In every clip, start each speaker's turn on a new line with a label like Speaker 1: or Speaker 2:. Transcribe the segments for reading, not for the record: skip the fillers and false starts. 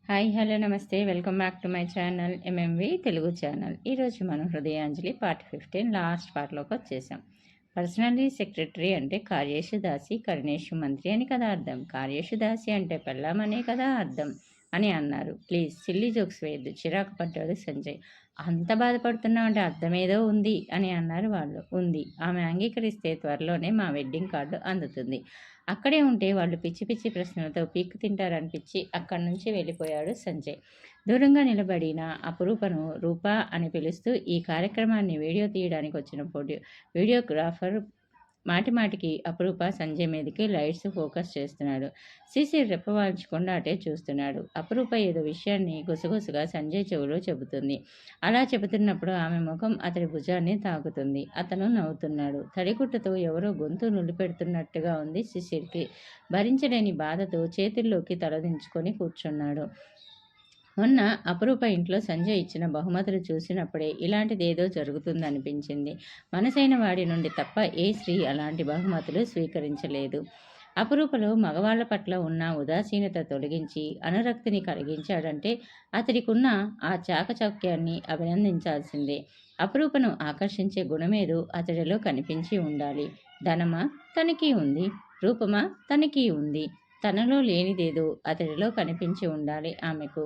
Speaker 1: Hi hello నమస్తే welcome back to my channel MMV Telugu channel. ఈరోజు మనం హృదయాంజలి పార్ట్ 15 లాస్ట్ పార్ట్లోకి వచ్చేసాం. పర్సనలీ సెక్రటరీ అంటే కార్యేషు దాసి కరుణేషు మంత్రి అని కదా అర్థం. కార్యేషు దాసి అంటే పెళ్ళామనే కదా అర్థం అని అన్నారు. ప్లీజ్ సిల్లీ జోక్స్ వేయద్దు, చిరాకు పడ్డాడు సంజయ్. అంత బాధపడుతున్నావు అంటే అర్థమేదో ఉంది అని అన్నారు వాళ్ళు. ఉంది, ఆమె అంగీకరిస్తే త్వరలోనే మా వెడ్డింగ్ కార్డు అందుతుంది. అక్కడే ఉంటే వాళ్ళు పిచ్చి పిచ్చి ప్రశ్నలతో పీక్కు తింటారనిపించి అక్కడి నుంచి వెళ్ళిపోయాడు సంజయ్. దూరంగా నిలబడిన అపురూపను రూపా అని పిలుస్తూ ఈ కార్యక్రమాన్ని వీడియో తీయడానికి వచ్చిన వీడియోగ్రాఫర్ మాటిమాటికి అపురూప సంజయ్ మీదకి లైట్స్ ఫోకస్ చేస్తున్నాడు. సిసి రెప్పవాల్చకుండా అటే చూస్తున్నాడు. అపురూప ఏదో విషయాన్ని గుసగుసగా సంజయ్ చెవిలో చెబుతుంది. అలా చెబుతున్నప్పుడు ఆమె ముఖం అతడి భుజాన్ని తాకుతుంది. అతను నవ్వుతున్నాడు. తడిగుట్టతో ఎవరో గొంతు నులిపెడుతున్నట్టుగా ఉంది శిశిర్కి. భరించలేని బాధతో చేతుల్లోకి తలదించుకొని కూర్చున్నాడు. మొన్న అపురూప ఇంట్లో సంజయ్ ఇచ్చిన బహుమతులు చూసినప్పుడే ఇలాంటిదేదో జరుగుతుందనిపించింది. మనసైన వాడి నుండి తప్ప ఏ స్త్రీ అలాంటి బహుమతులు స్వీకరించలేదు. అపురూపలో మగవాళ్ల పట్ల ఉన్న ఉదాసీనత తొలగించి అనురక్తిని కలిగించాడంటే అతడికున్న ఆ చాకచక్యాన్ని అభినందించాల్సిందే. అపురూపను ఆకర్షించే గుణమేదో అతడిలో కనిపించి ఉండాలి. ధనమా? తనకి ఉంది. రూపమా? తనకి ఉంది. తనలో లేనిదేదో అతడిలో కనిపించి ఉండాలి ఆమెకు.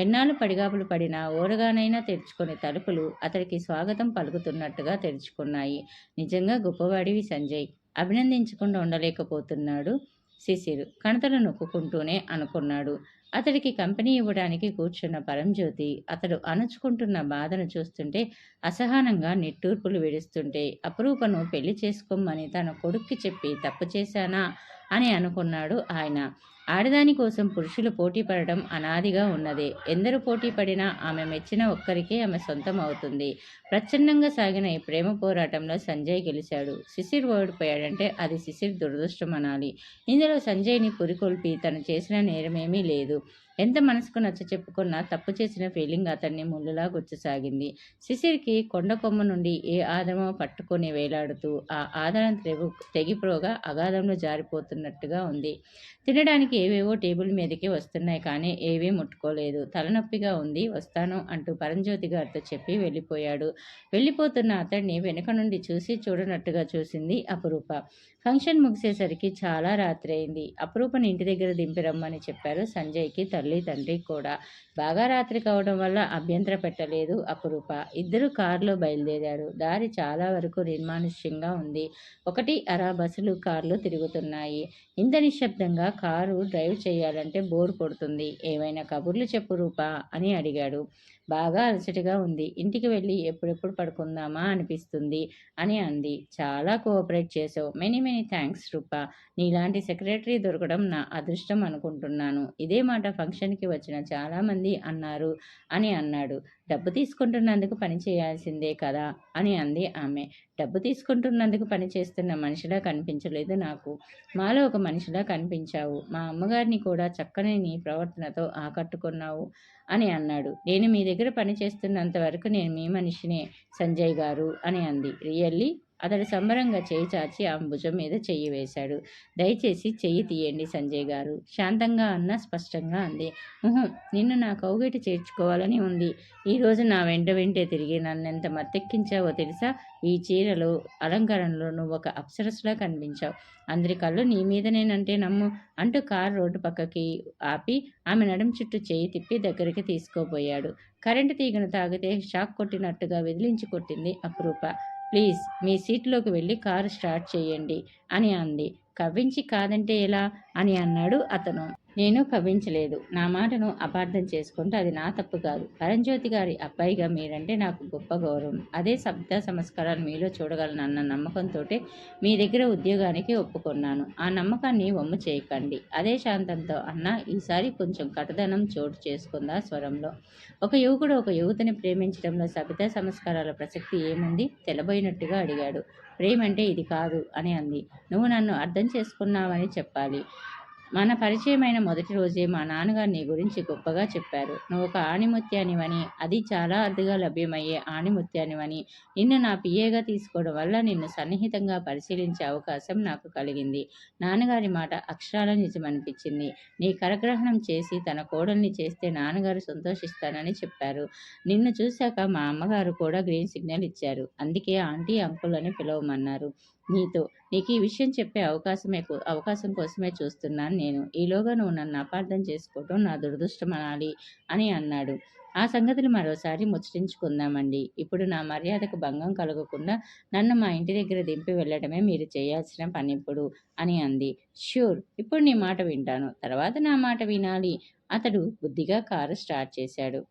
Speaker 1: ఎన్నాళ్ళు పడిగాపులు పడినా ఓరగానైనా తెరుచుకునే తలుపులు అతడికి స్వాగతం పలుకుతున్నట్టుగా తెరుచుకున్నాయి. నిజంగా గొప్పవాడివి సంజయ్, అభినందించకుండా ఉండలేకపోతున్నాడు శిశిర్ కణతలు నొక్కుంటూనే అనుకున్నాడు. అతడికి కంపెనీ ఇవ్వడానికి కూర్చున్న పరంజ్యోతి అతడు అణుచుకుంటున్న బాధను చూస్తుంటే, అసహనంగా నిట్టూర్పులు విడుస్తుంటే, అపురూపను పెళ్లి చేసుకోమని తన కొడుక్కి చెప్పి తప్పు చేశానా అని అనుకున్నాడు ఆయన. ఆడదాని కోసం పురుషులు పోటీ పడడం అనాదిగా ఉన్నదే. ఎందరు పోటీ పడినా ఆమె మెచ్చిన ఒక్కరికే ఆమె సొంతం అవుతుంది. ప్రచ్ఛన్నంగా సాగిన ఈ ప్రేమ పోరాటంలో సంజయ్ గెలిచాడు. శిశిర్ ఓడిపోయాడంటే అది శిశిర్ దురదృష్టం అనాలి. ఇందులో సంజయ్ని పురికొల్పి తను చేసిన నేరమేమీ లేదు. ఎంత మనసుకు నచ్చ చెప్పుకున్నా తప్పు చేసిన ఫీలింగ్ అతన్ని ముళ్ళులా గుచ్చసాగింది. శిశిర్కి కొండ కొమ్మ నుండి ఏ ఆదరమో పట్టుకొని వేలాడుతూ ఆ ఆదరం తెగిప్రోగా అగాధంలో జారిపోతున్నట్టుగా ఉంది. తినడానికి ఏవేవో టేబుల్ మీదకి వస్తున్నాయి కానీ ఏవీ ముట్టుకోలేదు. తలనొప్పిగా ఉంది, వస్తాను అంటూ పరంజ్యోతి గారితో చెప్పి వెళ్ళిపోయాడు. వెళ్ళిపోతున్న అతడిని వెనుక నుండి చూసి చూడనట్టుగా చూసింది అపురూప. ఫంక్షన్ ముగిసేసరికి చాలా రాత్రి అయింది. అపురూపని ఇంటి దగ్గర దింపిరమ్మని చెప్పారు సంజయ్కి తల్లి తండ్రి కూడా. బాగా రాత్రి కావడం వల్ల అభ్యంతర పెట్టలేదు అపురూప. ఇద్దరు కారులో బయలుదేరారు. దారి చాలా వరకు నిర్మానుష్యంగా ఉంది. 1 బస్సులు కార్లు తిరుగుతున్నాయి. ఇంత నిశ్శబ్దంగా కారు డ్రైవ్ చేయాలంటే బోర్ కొడుతుంది. ఏమైనా కబుర్లు చెప్పు రూపా అని అడిగాడు. బాగా అలసటగా ఉంది, ఇంటికి వెళ్ళి ఎప్పుడెప్పుడు పడుకుందామా అనిపిస్తుంది అని అంది. చాలా కోఆపరేట్ చేసావు. మెనీ మెనీ థ్యాంక్స్ రూపా. నీలాంటి సెక్రటరీ దొరకడం నా అదృష్టం అనుకుంటున్నాను. ఇదే మాట ఫంక్షన్కి వచ్చిన చాలామంది అన్నారు అని అన్నాడు. డబ్బు తీసుకుంటున్నందుకు పని చేయాల్సిందే కదా అని అంది ఆమె. డబ్బు తీసుకుంటున్నందుకు పని చేస్తున్న మనిషిలా కనిపించలేదు నాకు. మాలో ఒక మనిషిలా కనిపించావు. మా అమ్మగారిని కూడా చక్కని నీ ప్రవర్తనతో ఆకట్టుకున్నావు అని అన్నాడు. నేను మీ దగ్గర పని చేస్తున్నంత వరకు నేను మీ మనిషినే సంజయ్ గారు అని అంది. రియల్లీ? అతడు సంబరంగా చేయి చాచి ఆమె భుజం మీద చెయ్యి వేశాడు. దయచేసి చెయ్యి తీయండి సంజయ్ గారు శాంతంగా అన్న స్పష్టంగా అంది. నిన్ను నా కౌగిటి చేర్చుకోవాలని ఉంది. ఈరోజు నా వెంటే తిరిగి నన్నెంత మత్తెక్కించావో తెలుసా? ఈ చీరలో అలంకరణలో నువ్వు ఒక అప్సరస్లా కనిపించావు. అందరి కళ్ళు నీ మీదనేనంటే నమ్ము అంటూ కారు రోడ్డు పక్కకి ఆపి ఆమె నడుం చుట్టూ చేయి తిప్పి దగ్గరికి తీసుకోబోయాడు. కరెంటు తీగను తాగితే షాక్ కొట్టినట్టుగా విదిలించి కొట్టింది అపురూప. ప్లీజ్ మీ సీట్లోకి వెళ్ళి కారు స్టార్ట్ చేయండి అని అంది. కవ్వించి కాదంటే ఎలా అని అన్నాడు అతను. నేను కవ్వించలేదు. నా మాటను అపార్థం చేసుకుంటే అది నా తప్పు కాదు. పరంజ్యోతి గారి అబ్బాయిగా మీరంటే నాకు గొప్ప గౌరవం. అదే శబ్ద సంస్కారాలు మీలో చూడగలనన్న నమ్మకంతో మీ దగ్గర ఉద్యోగానికి ఒప్పుకున్నాను. ఆ నమ్మకాన్ని వమ్ము చేయకండి. అదే శాంతంతో అన్న ఈసారి కొంచెం కటదనం చోటు చేసుకుందా స్వరంలో. ఒక యువకుడు ఒక యువతిని ప్రేమించడంలో సభ్యత సంస్కారాల ప్రసక్తి ఏముంది? తెలబోయినట్టుగా అడిగాడు. ప్రేమంటే ఇది కాదు అని అంది. నువ్వు నన్ను అర్థం చేసుకున్నావని చెప్పాలి. మన పరిచయమైన మొదటి రోజే మా నాన్నగారు నీ గురించి గొప్పగా చెప్పారు. నువ్వు ఒక ఆణిముత్యానివని, అది చాలా అరుదుగా లభ్యమయ్యే ఆణిముత్యానివని, నిన్ను నా పిఏగా తీసుకోవడం వల్ల నిన్ను సన్నిహితంగా పరిశీలించే అవకాశం నాకు కలిగింది. నాన్నగారి మాట అక్షరాల నిజమనిపించింది. నీ కరగ్రహణం చేసి తన కోడల్ని చేస్తే నాన్నగారు సంతోషిస్తానని చెప్పారు. నిన్ను చూశాక మా అమ్మగారు కూడా గ్రీన్ సిగ్నల్ ఇచ్చారు. అందుకే ఆంటీ, అంకుల్ అని పిలవమన్నారు. నీకు ఈ విషయం చెప్పే అవకాశం కోసమే చూస్తున్నాను నేను. ఈలోగా నువ్వు నన్ను అపార్థం చేసుకోవటం నా దురదృష్టం అనాలి అని అన్నాడు. ఆ సంగతులు మరోసారి ముచ్చటించుకుందామండి. ఇప్పుడు నా మర్యాదకు భంగం కలగకుండా నన్ను మా ఇంటి దగ్గర దింపి వెళ్ళడమే మీరు చేయాల్సిన పనిప్పుడు అని అంది. ష్యూర్, ఇప్పుడు నీ మాట వింటాను, తర్వాత నా మాట వినాలి. అతడు బుద్ధిగా కారు స్టార్ట్ చేశాడు.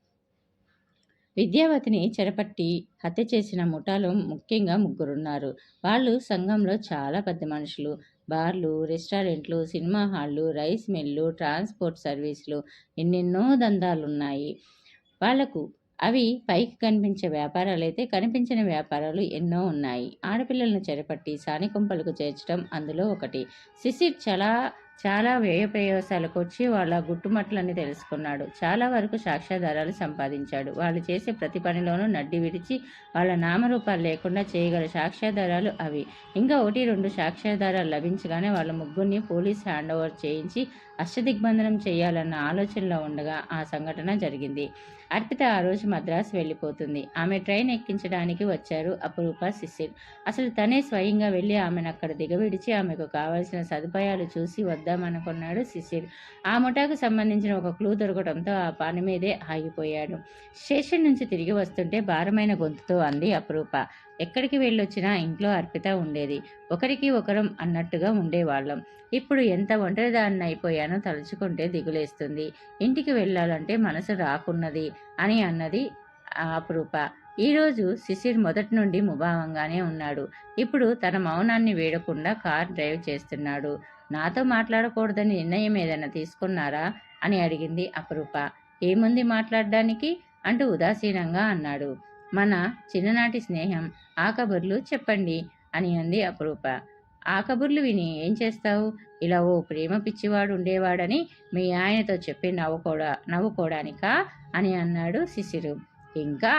Speaker 1: విద్యావతిని చెరపట్టి హత్య చేసిన ముఠాలో ముఖ్యంగా ముగ్గురున్నారు. వాళ్ళు సంఘంలో చాలా పెద్ద మనుషులు. బార్లు, రెస్టారెంట్లు, సినిమా హాళ్ళు, రైస్ మిల్లు, ట్రాన్స్పోర్ట్ సర్వీసులు, ఎన్నెన్నో దందాలున్నాయి వాళ్లకు. అవి పైకి కనిపించే వ్యాపారాలైతే కనిపించని వ్యాపారాలు ఎన్నో ఉన్నాయి. ఆడపిల్లలను చెరపట్టి సానికొంపలకు చేర్చడం అందులో ఒకటి. శిశిర్ చాలా చాలా వ్యయ ప్రయోసాలకు వచ్చి వాళ్ళ గుట్టుమట్లని తెలుసుకున్నాడు. చాలా వరకు సాక్ష్యాధారాలు సంపాదించాడు. వాళ్ళు చేసే ప్రతి పనిలోనూ నడ్డి విడిచి వాళ్ళ నామరూపాలు లేకుండా చేయగల సాక్ష్యాధారాలు అవి. ఇంకా 1-2 సాక్ష్యాధారాలు లభించగానే వాళ్ళ ముగ్గురిని పోలీస్ హ్యాండ్ ఓవర్ చేయించి అష్టదిగ్బంధనం చేయాలన్న ఆలోచనలో ఉండగా ఆ సంఘటన జరిగింది. అర్పిత ఆ రోజు మద్రాసు వెళ్ళిపోతుంది. ఆమె ట్రైన్ ఎక్కించడానికి వచ్చారు అపురూప, శిశిర్. అసలు తనే స్వయంగా వెళ్ళి ఆమెను అక్కడ దిగవిడిచి ఆమెకు కావాల్సిన సదుపాయాలు చూసి వద్దామనుకున్నాడు శిశిర్. ఆ ముఠాకు సంబంధించిన ఒక క్లూ దొరకడంతో ఆ పని మీదే ఆగిపోయాడు. స్టేషన్ నుంచి తిరిగి వస్తుంటే భారమైన గొంతుతో అంది అపురూప. ఎక్కడికి వెళ్ళొచ్చినా ఇంట్లో అర్పిత ఉండేది. ఒకరికి ఒకరం అన్నట్టుగా ఉండేవాళ్ళం. ఇప్పుడు ఎంత ఒంటరిదాన్ని అయిపోయానో తలుచుకుంటే దిగులేస్తుంది. ఇంటికి వెళ్ళాలంటే మనసు రాకున్నది అని అన్నది అపురూప. ఈరోజు శిశిర్ మొదటి నుండి ముభావంగానే ఉన్నాడు. ఇప్పుడు తన మౌనాన్ని వీడకుండా కార్ డ్రైవ్ చేస్తున్నాడు. నాతో మాట్లాడకూడదని నిర్ణయం ఏదైనా తీసుకున్నారా అని అడిగింది అపురూప. ఏముంది మాట్లాడడానికి అంటూ ఉదాసీనంగా అన్నాడు. మన చిన్ననాటి స్నేహం, ఆ కబుర్లు చెప్పండి అని అంది అపురూప. ఆ కబుర్లు విని ఏం చేస్తావు? ఇలా ఓ ప్రేమ పిచ్చివాడు ఉండేవాడని మీ ఆయనతో చెప్పి నవ్వుకోవడానికా అని అన్నాడు శిశిరు. ఇంకా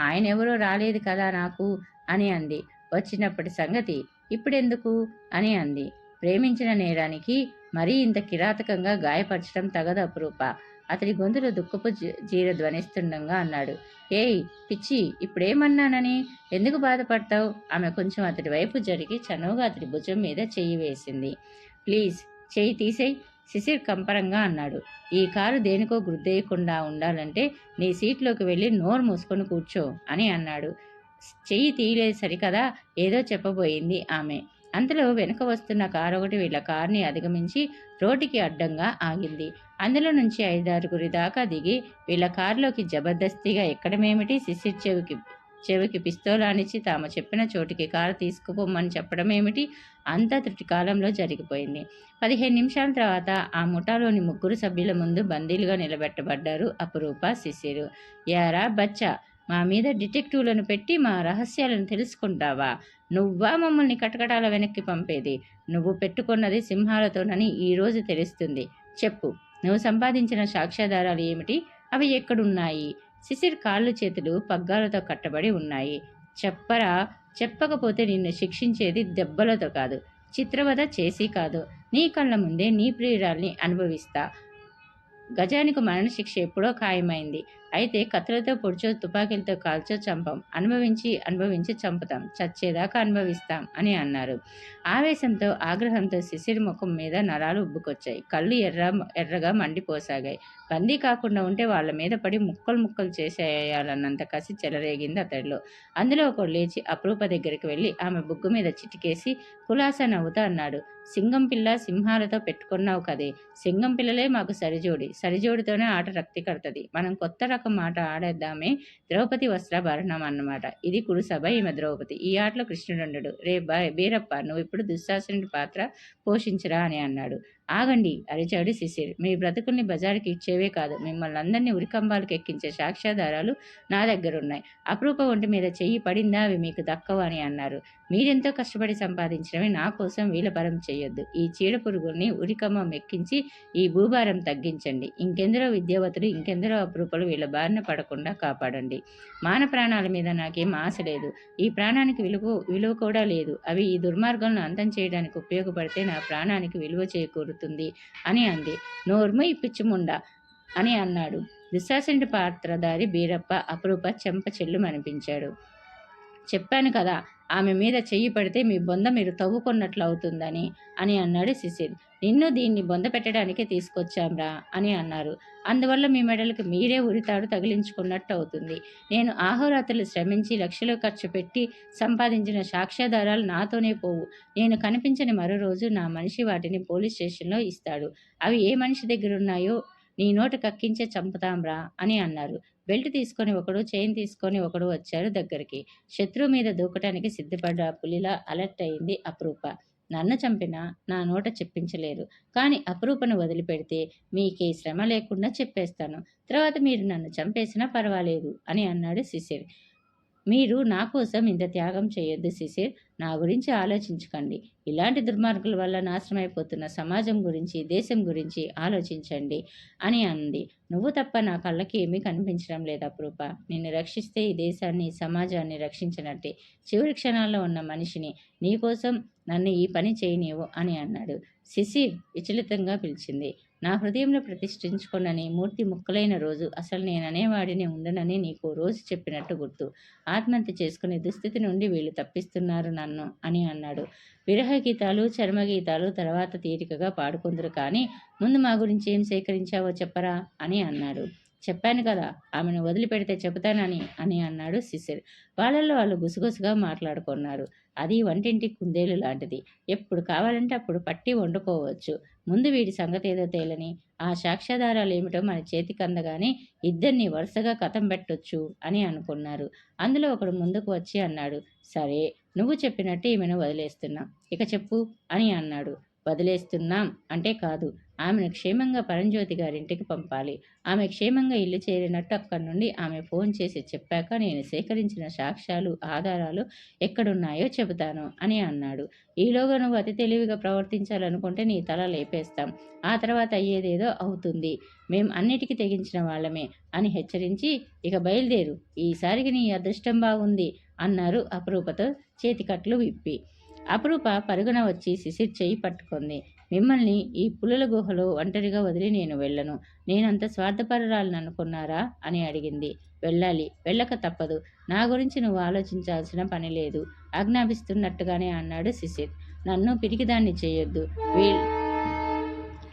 Speaker 1: ఆయనెవరో రాలేదు కదా నాకు అని అంది. వచ్చినప్పటి సంగతి ఇప్పుడెందుకు అని అంది. ప్రేమించిన నేరానికి మరీ ఇంత కిరాతకంగా గాయపరచడం తగదు అపురూప. అతడి గొంతులో దుఃఖపు జీర ధ్వనిస్తుండగా అన్నాడు. ఏయ్ పిచ్చి, ఇప్పుడేమన్నానని ఎందుకు బాధపడతావు? ఆమె కొంచెం అతడి వైపు జరిగి చనువుగా అతడి భుజం మీద చెయ్యి వేసింది. ప్లీజ్ చెయ్యి తీసేయ్, శిశిర్ కంపరంగా అన్నాడు. ఈ కారు దేనికో గుర్దేయకుండా ఉండాలంటే నీ సీట్లోకి వెళ్ళి నోరు మూసుకొని కూర్చో అని అన్నాడు. చెయ్యి తీయలేదు సరికదా, ఏదో చెప్పబోయింది ఆమె. అంతలో వెనుక వస్తున్న కారు ఒకటి వీళ్ళ కారుని అధిగమించి రోడ్డుకి అడ్డంగా ఆగింది. అందులో నుంచి 5-6 దాకా దిగి వీళ్ళ కారులోకి జబర్దస్తిగా ఎక్కడమేమిటి, శిశిర్ చెవికి పిస్తోలానిచ్చి తాము చెప్పిన చోటికి కారు తీసుకుపోమని చెప్పడమేమిటి, అంతా త్రుటికాలంలో జరిగిపోయింది. 15 నిమిషాల తర్వాత ఆ ముఠాలోని 3 సభ్యుల ముందు బందీలుగా నిలబెట్టబడ్డారు అపురూప, శిశిరు. యారా బచ్చా, మా మీద డిటెక్టివ్లను పెట్టి మా రహస్యాలను తెలుసుకుంటావా? నువ్వా మమ్మల్ని కటకటాల వెనక్కి పంపేది? నువ్వు పెట్టుకున్నది సింహాలతోనని ఈరోజు తెలుస్తుంది. చెప్పు, నువ్వు సంపాదించిన సాక్ష్యాధారాలు ఏమిటి? అవి ఎక్కడున్నాయి? శిశిర్ కాళ్ళు చేతులు పగ్గాలతో కట్టబడి ఉన్నాయి. చెప్పరా, చెప్పకపోతే నిన్ను శిక్షించేది దెబ్బలతో కాదు, చిత్రవధ చేసి కాదు, నీ కళ్ళ ముందే నీ ప్రియురాల్ని అనుభవిస్తా. గజానికి మరణశిక్ష ఎప్పుడో ఖాయమైంది. అయితే కత్తులతో పొడిచో, తుపాకీలతో కాల్చో చంపం. అనుభవించి చంపుతాం, చచ్చేదాకా అనుభవిస్తాం అని అన్నారు. ఆవేశంతో, ఆగ్రహంతో శిశిర్ ముఖం మీద నరాలు ఉబ్బుకొచ్చాయి. కళ్ళు ఎర్రగా మండిపోసాగాయి. బందీ కాకుండా ఉంటే వాళ్ళ మీద పడి ముక్కలు చేసేయాలన్నంత కసి చెలరేగింది అతడిలో. అందులో ఒకడు లేచి అపురూప దగ్గరికి వెళ్ళి ఆమె బుగ్గు మీద చిటికేసి కులాసా నవ్వుతా అన్నాడు. సింగం పిల్ల సింహాలతో పెట్టుకున్నావు కదే, సింగం పిల్లలే మాకు సరిజోడితోనే ఆట రక్తి కడుతుంది. మనం కొత్త రకం ఆట ఆడేద్దామే, ద్రౌపది వస్త్రాభరణం అన్నమాట. ఇది కురుసభ, ఈమె ద్రౌపది. ఈ ఆటలో కృష్ణుడుండడు. రే బీరప్ప, నువ్వు ఇప్పుడు దుశ్శాసనుడి పాత్ర పోషించరా అని అన్నాడు. ఆగండి అరిచాడు శిశిర్. మీ బ్రతుకుల్ని బజారుకి ఇచ్చేవే కాదు, మిమ్మల్ని అందరినీ ఉరికంబాలకు ఎక్కించే సాక్ష్యాధారాలు నా దగ్గరున్నాయి. అపరూప ఒంటి మీద చెయ్యి పడిందా అవి మీకు దక్కవు అని అన్నారు. మీరెంతో కష్టపడి సంపాదించినవి నా కోసం వీలపరం చేయొద్దు. ఈ చీడ పురుగుల్ని ఉరికంబం ఎక్కించి ఈ భూభారం తగ్గించండి. ఇంకెందరో విద్యావతులు, ఇంకెందరో అపరూపలు వీళ్ళ బారిన పడకుండా కాపాడండి. మాన ప్రాణాల మీద నాకేం ఆశ లేదు. ఈ ప్రాణానికి విలువ కూడా లేదు. అవి ఈ దుర్మార్గాలను అంతం చేయడానికి ఉపయోగపడితే నా ప్రాణానికి విలువ చేకూరుతుంది అని అంది. నోర్మై పిచ్చిముండా అని అన్నాడు. దుశ్శాసనుడి పాత్రధారి బీరప్ప అపరూప చెంప చెల్లుమనిపించాడు. చెప్పాను కదా, ఆమె మీద చెయ్యి పడితే మీ బొంద మీరు తవ్వుకున్నట్లు అవుతుందని అని అన్నాడు శిశిర్. నిన్ను దీన్ని బొంద పెట్టడానికే తీసుకొచ్చాంరా అని అన్నారు. అందువల్ల మీ మెడలకు మీరే ఉరితాడు తగిలించుకున్నట్టు అవుతుంది. నేను ఆహోరాత్రులు శ్రమించి లక్షలు ఖర్చు పెట్టి సంపాదించిన సాక్ష్యాధారాలు నాతోనే పోవు. నేను కనిపించని మరో రోజు నా మనిషి వాటిని పోలీస్ స్టేషన్లో ఇస్తాడు. అవి ఏ మనిషి దగ్గరున్నాయో నీ నోటు కక్కించే చంపుతాంరా అని అన్నారు. బెల్ట్ తీసుకొని ఒకడు, చైన్ తీసుకొని ఒకడు వచ్చారు దగ్గరికి. శత్రువు మీద దూకటానికి సిద్ధపడ్డ పులిలా అలర్ట్ అయింది అపరూప. నన్ను చంపినా నా నోట చెప్పించలేరు, కానీ అపరూపను వదిలిపెడితే మీకే శ్రమ లేకుండా చెప్పేస్తాను. తర్వాత మీరు నన్ను చంపేసినా పర్వాలేదు అని అన్నాడు శిశిర్. మీరు నా కోసం ఇంత త్యాగం చేయొద్దు శిశిర్. నా గురించి ఆలోచించకండి. ఇలాంటి దుర్మార్గుల వల్ల నాశనమైపోతున్న సమాజం గురించి, దేశం గురించి ఆలోచించండి అని అంది. నువ్వు తప్ప నా కళ్ళకి ఏమీ కనిపించడం లేదు అపరూప. నిన్ను రక్షిస్తే ఈ దేశాన్ని, సమాజాన్ని రక్షించినట్టే. చివరి క్షణాల్లో ఉన్న మనిషిని, నీకోసం నన్ను ఈ పని చేయనీవు అని అన్నాడు. శిశిర్ విచలితంగా పిలిచింది. నా హృదయంలో ప్రతిష్ఠించుకున్న నీ మూర్తి ముక్కలైన రోజు అసలు నేననేవాడిని ఉండనని నీకు రోజు చెప్పినట్టు గుర్తు. ఆత్మహత్య చేసుకునే దుస్థితి నుండి వీళ్ళు తప్పిస్తున్నారు నన్ను అని అన్నాడు. విరహ గీతాలు, చర్మగీతాలు తర్వాత తీరికగా పాడుకుందరు, కానీ ముందు మా గురించి ఏం సేకరించావో చెప్పరా అని అన్నాడు. చెప్పాను కదా, ఆమెను వదిలిపెడితే చెబుతానని అని అన్నాడు శిశిర్. వాళ్ళల్లో వాళ్ళు గుసగుసగా మాట్లాడుకున్నారు. అది వంటింటి కుందేలు లాంటిది. ఎప్పుడు కావాలంటే అప్పుడు పట్టి వండుకోవచ్చు. ముందు వీడి సంగతి ఏదో తేలని, ఆ సాక్ష్యాధారాలు ఏమిటో మన చేతికి అందగానే ఇద్దరిని వరుసగా కథం పెట్టొచ్చు అని అనుకున్నారు. అందులో ఒకడు ముందుకు వచ్చి అన్నాడు, సరే నువ్వు చెప్పినట్టు ఈమెను వదిలేస్తున్నా, ఇక చెప్పు అని అన్నాడు. వదిలేస్తున్నాం అంటే కాదు, ఆమెను క్షేమంగా పరంజ్యోతి గారింటికి పంపాలి. ఆమె క్షేమంగా ఇల్లు చేరినట్టు అక్కడి నుండి ఆమె ఫోన్ చేసి చెప్పాక నేను సేకరించిన సాక్ష్యాలు, ఆధారాలు ఎక్కడున్నాయో చెబుతాను అని అన్నాడు. ఈలోగా నువ్వు అతి తెలివిగా ప్రవర్తించాలనుకుంటే నీ తల లేపేస్తాం. ఆ తర్వాత అయ్యేదేదో అవుతుంది. మేం అన్నిటికీ తెగించిన వాళ్ళమే అని హెచ్చరించి, ఇక బయలుదేరు, ఈసారికి నీ అదృష్టం బాగుంది అన్నారు అపరూపతో చేతికట్లు విప్పి. అపరూప పరుగున వచ్చి శిశిర్ చెయ్యి పట్టుకుంది. మిమ్మల్ని ఈ పులుల గుహలో ఒంటరిగా వదిలి నేను వెళ్ళను. నేనంత స్వార్థపరురాలను అనుకున్నారా అని అడిగింది. వెళ్ళాలి, వెళ్ళక తప్పదు. నా గురించి నువ్వు ఆలోచించాల్సిన పని లేదు ఆజ్ఞాపిస్తున్నట్టుగానే అన్నాడు శిశిర్. నన్ను పిరికిదాన్ని చేయొద్దు.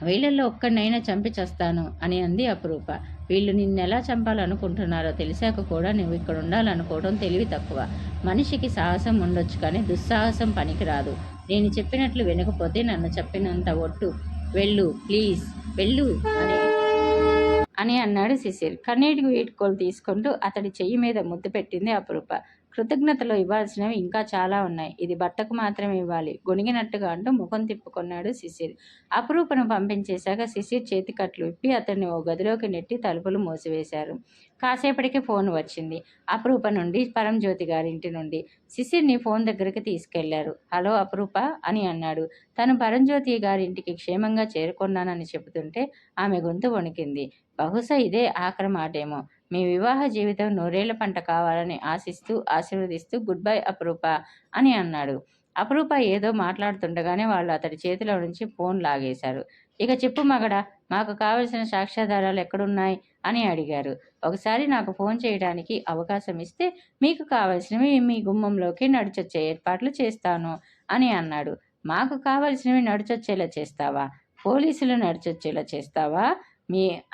Speaker 1: వీళ్ళల్లో ఒక్కడినైనా చంపి చస్తాను అని అంది అపరూప. వీళ్ళు నిన్నెలా చంపాలనుకుంటున్నారో తెలిసాక కూడా నువ్వు ఇక్కడ ఉండాలనుకోవడం తెలివి తక్కువ. మనిషికి సాహసం ఉండొచ్చు, కానీ దుస్సాహసం పనికిరాదు. నేను చెప్పినట్లు వినకపోతే నన్ను చెప్పినంత ఒట్టు. వెళ్ళు ప్లీజ్, వెళ్ళు అని అన్నాడు శిశిర్. కన్నీటికి వీడ్కోలు తీసుకుంటూ అతడి చెయ్యి మీద ముద్దు పెట్టింది అపరూప. కృతజ్ఞతలు ఇవ్వాల్సినవి ఇంకా చాలా ఉన్నాయి. ఇది భర్తకు మాత్రమే ఇవ్వాలి గొణిగినట్టుగా అంటూ ముఖం తిప్పుకున్నాడు శిశిర్. అపరూపను పంపించేశాక శిశిర్ చేతికట్లు విప్పి అతన్ని ఓ గదిలోకి నెట్టి తలుపులు మూసివేశారు. కాసేపటికి ఫోన్ వచ్చింది అపరూప నుండి, పరంజ్యోతి గారింటి నుండి. శిశిర్ని ఫోన్ దగ్గరికి తీసుకెళ్లారు. హలో అపరూప అని అన్నాడు. తను పరంజ్యోతి గారింటికి క్షేమంగా చేరుకున్నానని చెబుతుంటే ఆమె గొంతు వణికింది. బహుశా ఇదే ఆఖరి మాటేమో. మీ వివాహ జీవితం నూరేళ్ల పంట కావాలని ఆశీర్వదిస్తూ గుడ్ బై అపరూప అని అన్నాడు. అపరూప ఏదో మాట్లాడుతుండగానే వాళ్ళు అతడి చేతిలో నుంచి ఫోన్ లాగేశారు. ఇక చెప్పు మగడా, మాకు కావలసిన సాక్ష్యాధారాలు ఎక్కడున్నాయి అని అడిగారు. ఒకసారి నాకు ఫోన్ చేయడానికి అవకాశం ఇస్తే మీకు కావలసినవి మీ గుమ్మంలోకి నడిచొచ్చే ఏర్పాట్లు చేస్తాను అని అన్నాడు. మాకు కావలసినవి నడిచొచ్చేలా చేస్తావా? పోలీసులు నడిచొచ్చేలా చేస్తావా